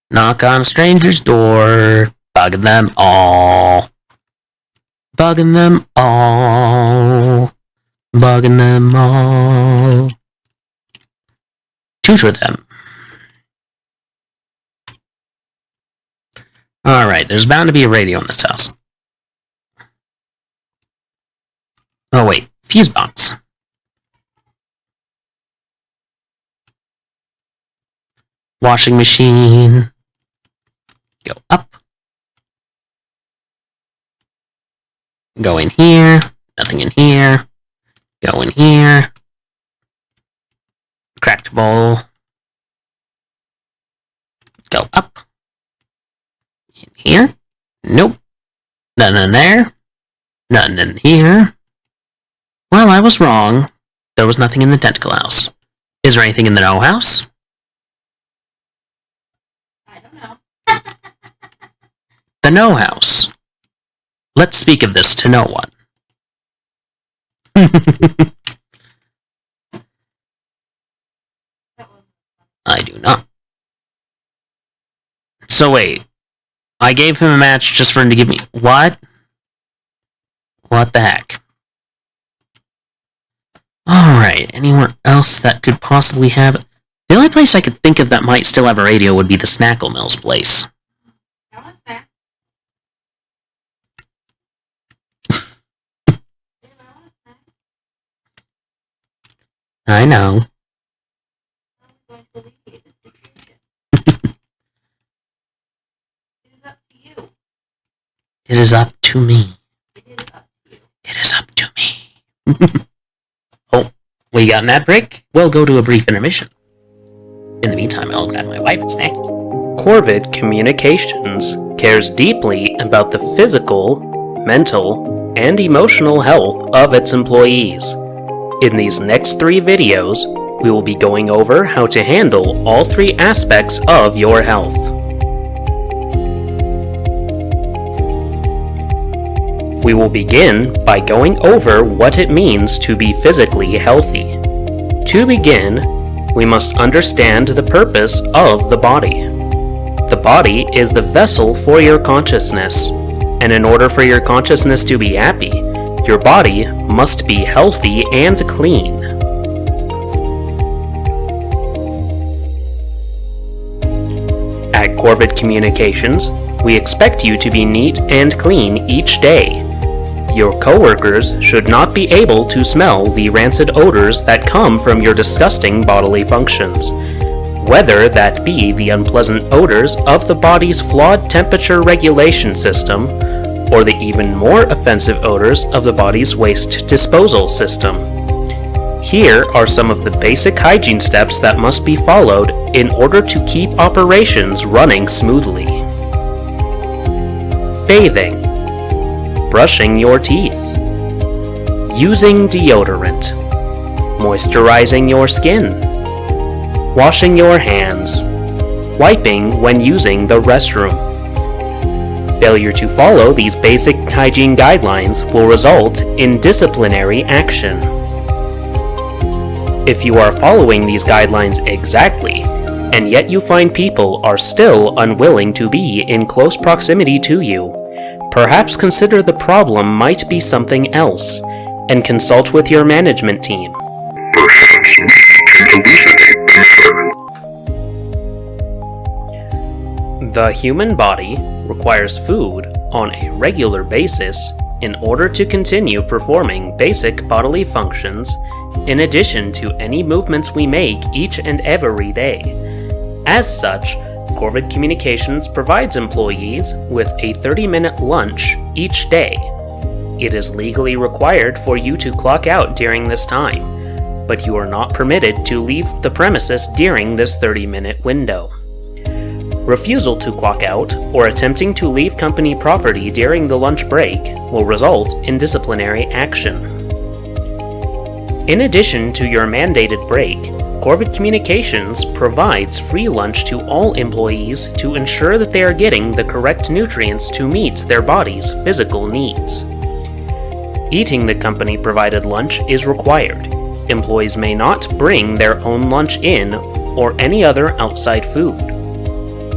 Knock on a stranger's door. Bugging them all. Bugging them all. Bugging them all. Tutor them. Alright, there's bound to be a radio in this house. Oh wait, fuse box. Washing machine. Go up. Go in here. Nothing in here. Go in here. Cracked bowl. Go up. In here? Nope. Nothing in there. Nothing in here. Well, I was wrong. There was nothing in the tentacle house. Is there anything in the no house? I don't know. The no house. Let's speak of this to no one. I do not. So wait. I gave him a match just for him to give me... What? What the heck? Alright, anyone else that could possibly have... The only place I could think of that might still have a radio would be the Snackle Mills place. How was that? I know. I'm going to alleviate the situation. It is up to you. It is up to me. It is up to you. It is up to me. Oh, we got an ad break? We'll go to a brief intermission. In the meantime, I'll grab my wife and snacky. Corvid Communications cares deeply about the physical, mental, and emotional health of its employees. In these next 3 videos, we will be going over how to handle all 3 aspects of your health. We will begin by going over what it means to be physically healthy. To begin, we must understand the purpose of the body. The body is the vessel for your consciousness, and in order for your consciousness to be happy, your body must be healthy and clean. At Corvid Communications, we expect you to be neat and clean each day. Your coworkers should not be able to smell the rancid odors that come from your disgusting bodily functions, whether that be the unpleasant odors of the body's flawed temperature regulation system, or the even more offensive odors of the body's waste disposal system. Here are some of the basic hygiene steps that must be followed in order to keep operations running smoothly. Bathing. Brushing your teeth. Using deodorant. Moisturizing your skin. Washing your hands. Wiping when using the restroom. Failure to follow these basic hygiene guidelines will result in disciplinary action. If you are following these guidelines exactly, and yet you find people are still unwilling to be in close proximity to you, perhaps consider the problem might be something else, and consult with your management team. Perhaps we can elucidate the matter. The human body requires food on a regular basis in order to continue performing basic bodily functions, in addition to any movements we make each and every day. As such, Corvid Communications provides employees with a 30-minute lunch each day. It is legally required for you to clock out during this time, but you are not permitted to leave the premises during this 30-minute window. Refusal to clock out or attempting to leave company property during the lunch break will result in disciplinary action. In addition to your mandated break, Corvid Communications provides free lunch to all employees to ensure that they are getting the correct nutrients to meet their body's physical needs. Eating the company-provided lunch is required. Employees may not bring their own lunch in or any other outside food.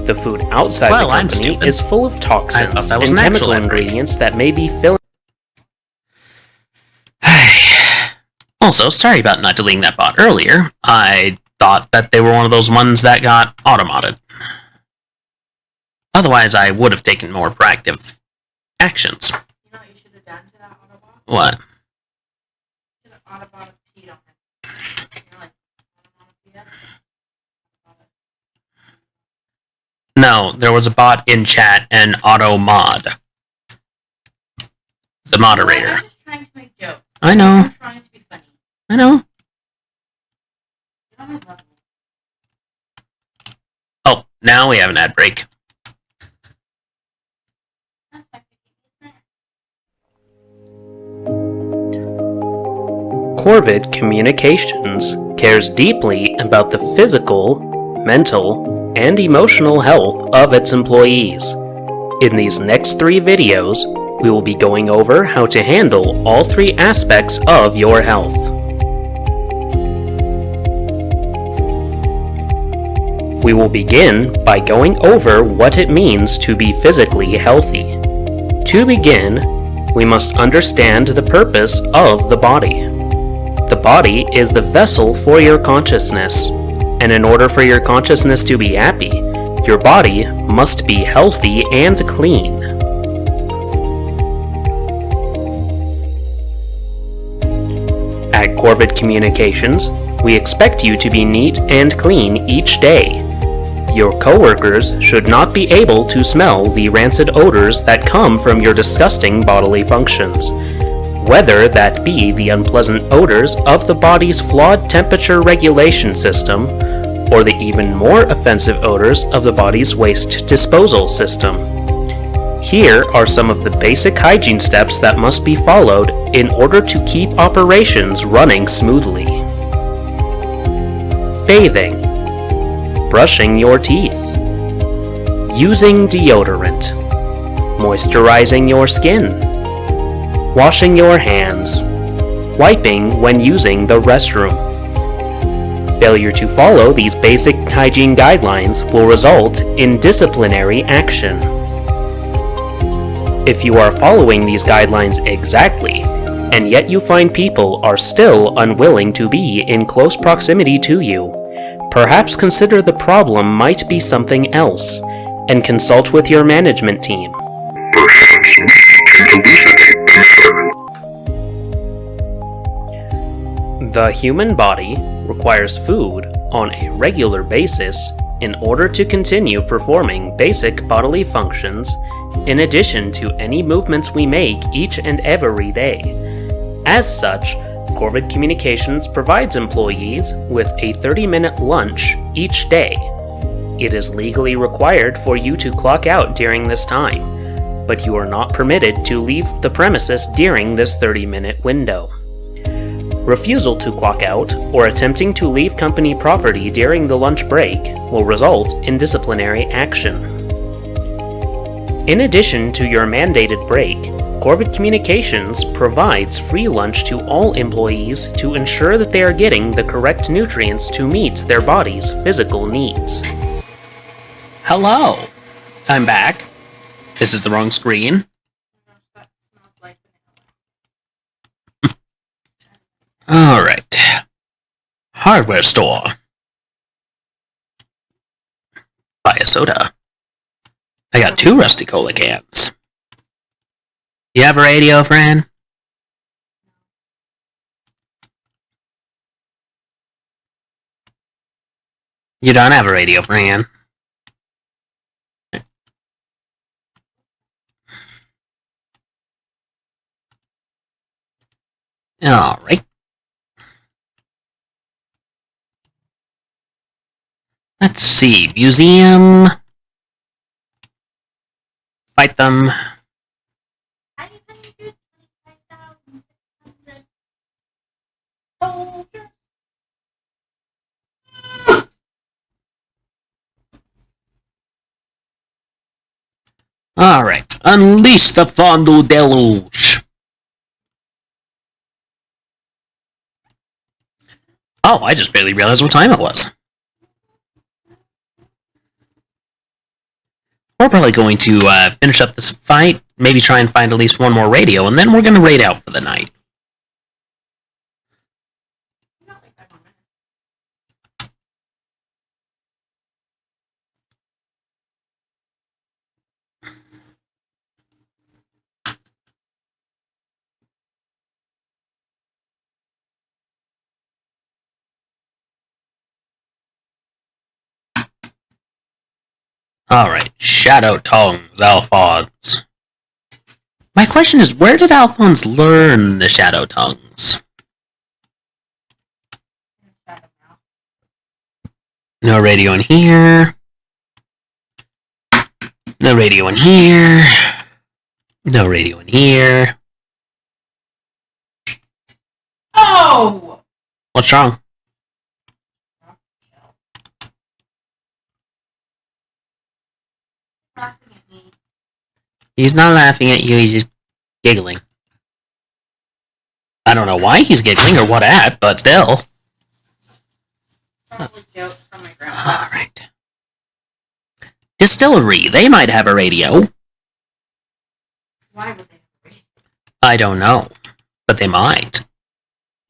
The food outside the company is full of toxins and chemical ingredients that may be filling. Also, sorry about not deleting that bot earlier. I thought that they were one of those ones that got auto-modded. Otherwise, I would have taken more proactive actions. You know what you should have done to that Autobot? What? You should have Autobot peed on it. You know, like, Autobot. No, there was a bot in chat and auto-mod. The moderator. I'm just trying to make jokes. I know. I'm trying to be funny. I know. You don't have level. Oh, now we have an ad break. That's like the game, Corvid Communications cares deeply about the physical, mental, and emotional health of its employees. In these next 3 videos, we will be going over how to handle all 3 aspects of your health. We will begin by going over what it means to be physically healthy. To begin, we must understand the purpose of the body. The body is the vessel for your consciousness, and in order for your consciousness to be happy, your body must be healthy and clean. At Corvid Communications, we expect you to be neat and clean each day. Your coworkers should not be able to smell the rancid odors that come from your disgusting bodily functions, whether that be the unpleasant odors of the body's flawed temperature regulation system, or the even more offensive odors of the body's waste disposal system. Here are some of the basic hygiene steps that must be followed in order to keep operations running smoothly. Bathing. Brushing your teeth. Using deodorant. Moisturizing your skin. Washing your hands. Wiping when using the restroom. Failure to follow these basic hygiene guidelines will result in disciplinary action. If you are following these guidelines exactly, and yet you find people are still unwilling to be in close proximity to you, perhaps consider the problem might be something else, and consult with your management team. Perhaps we can elucidate the matter. The human body requires food on a regular basis in order to continue performing basic bodily functions, in addition to any movements we make each and every day. As such, Corvid Communications provides employees with a 30-minute lunch each day. It is legally required for you to clock out during this time, but you are not permitted to leave the premises during this 30-minute window. Refusal to clock out or attempting to leave company property during the lunch break will result in disciplinary action. In addition to your mandated break, Corvid Communications provides free lunch to all employees to ensure that they are getting the correct nutrients to meet their body's physical needs. Hello! I'm back. This is the wrong screen. That smells like vanilla. Alright. Hardware store. Buy a soda. I got 2 Rusty Cola cans. You have a radio, friend? You don't have a radio, friend. Alright. Let's see. Museum. Fight them. I need 25,600 soldiers. Alright. Unleash the Fondue Deluge. Oh, I just barely realized what time it was. We're probably going to finish up this fight, maybe try and find at least one more radio, and then we're going to raid out for the night. Not like 5 more minutes. Alright, Shadow Tongues, Alphonse. My question is, where did Alphonse learn the Shadow Tongues? Instead of now. No radio in here. No radio in here. No radio in here. Oh! What's wrong? Laughing at me. He's not laughing at you, he's just giggling. I don't know why he's giggling or what at, but still. Probably jokes from my grandma. Alright. Distillery, they might have a radio. Why would they have a I don't know, but they might.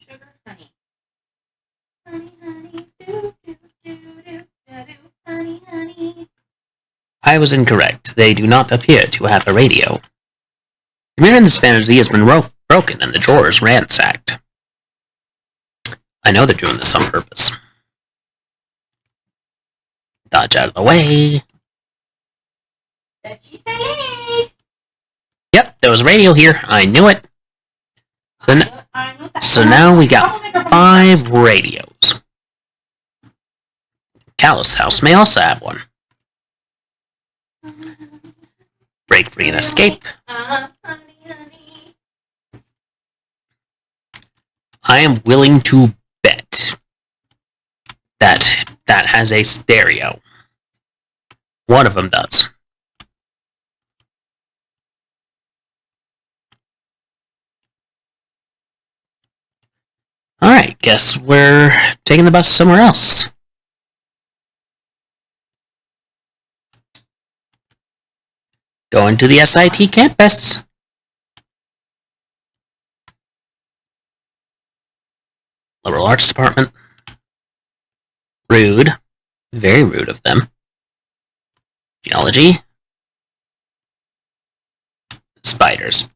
sugar honey? Honey, honey, do, do, do, do, do, do, honey, honey. I was incorrect. They do not appear to have a radio. The mirror in this fantasy has been broken and the drawers ransacked. I know they're doing this on purpose. Dodge out of the way. Did she say? Yep, there was a radio here. I knew it. I knew that. So now we got 5 radios. Callous House may also have one. Break free and escape. Honey, honey. I am willing to bet that that has a stereo. One of them does. Alright, guess we're taking the bus somewhere else. Going to the SIT campus. Liberal Arts Department. Rude. Very rude of them. Geology. Spiders.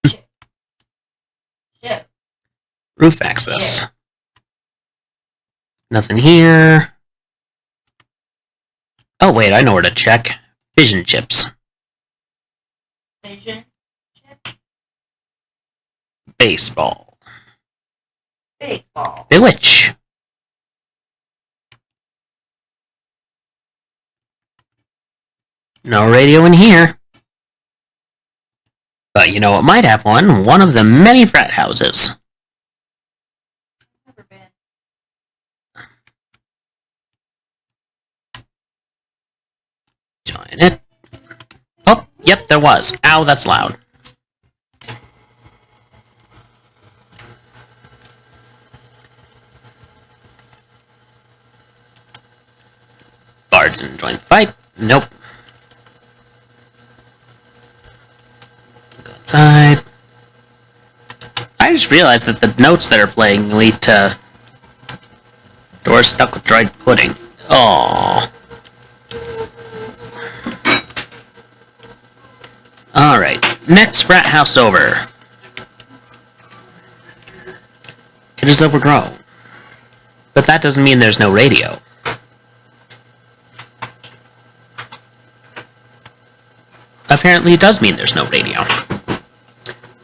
Shit. Roof access. Nothing here. Oh wait, I know where to check. Fission chips. Vision. Chip. Baseball. Baseball. Bewitch. No radio in here. But you know what might have one? One of the many frat houses. Never been. Join it. Oh, yep, there was. Ow, that's loud. Guards and join the fight. Nope. Go inside. I just realized that the notes that are playing lead to doors stuck with dried pudding. Oh. Alright, next frat house over. It is overgrown. But that doesn't mean there's no radio. Apparently it does mean there's no radio.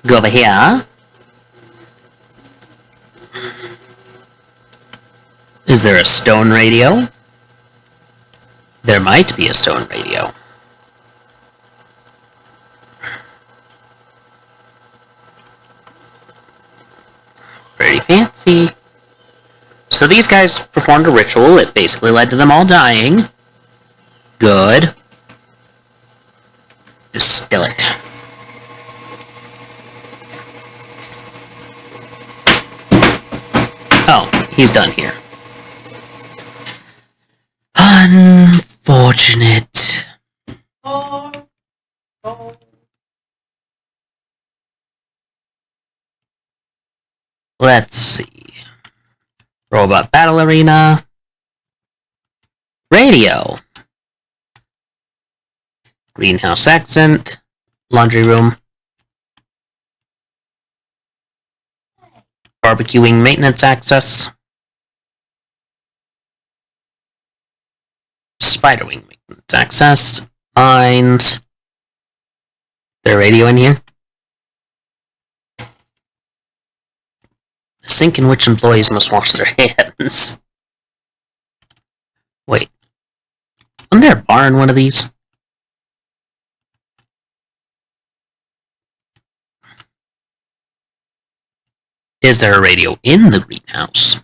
Go over here. Is there a stone radio? There might be a stone radio. Very fancy. So these guys performed a ritual. It basically led to them all dying. Good. Distill it. Oh, he's done here. Unfortunate. Let's see. Robot Battle Arena. Radio. Greenhouse accent. Laundry room. Barbecuing maintenance access. Spiderwing maintenance access. Mines. There a radio in here? A sink in which employees must wash their hands. Wait. Wasn't there a bar in one of these? Is there a radio in the greenhouse?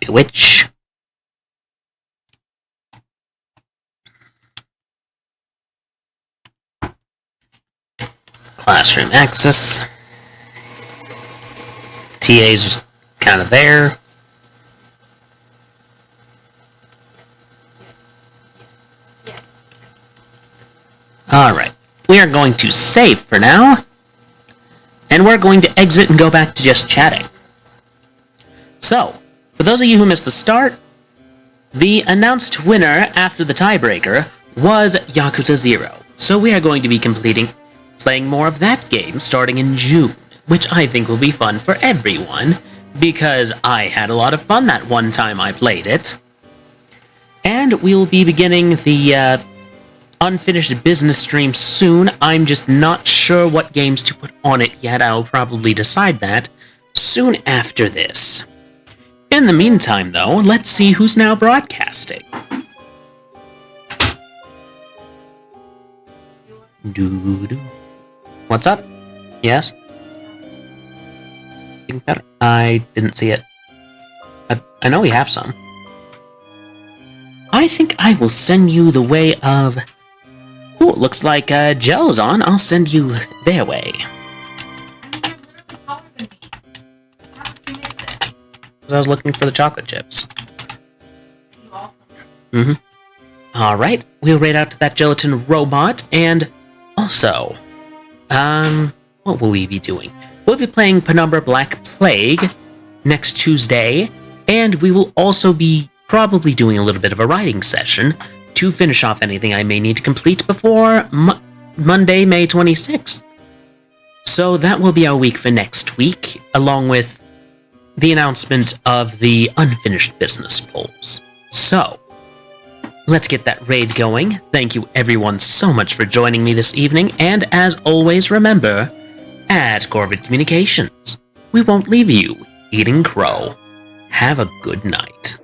Bewitch. Classroom access. TA's just kind of there. Alright. We are going to save for now. And we're going to exit and go back to just chatting. So, for those of you who missed the start, the announced winner after the tiebreaker was Yakuza 0. So we are going to be playing more of that game starting in June, which I think will be fun for everyone, because I had a lot of fun that one time I played it. And we'll be beginning the unfinished business stream soon. I'm just not sure what games to put on it yet. I'll probably decide that soon after this. In the meantime, though, let's see who's now broadcasting. Doo-doo. What's up? Yes? I didn't see it. I know we have some. I think I will send you the way of... Oh, it looks like Joe's on. I'll send you their way. I was looking for the chocolate chips. Mm-hmm. Alright, we'll raid out to that gelatin robot, and also, what will we be doing? We'll be playing Penumbra Black Plague next Tuesday, and we will also be probably doing a little bit of a writing session to finish off anything I may need to complete before Monday, May 26th. So that will be our week for next week, along with the announcement of the unfinished business polls. So, let's get that raid going. Thank you everyone so much for joining me this evening, and as always, remember, at Corvid Communications, we won't leave you eating crow. Have a good night.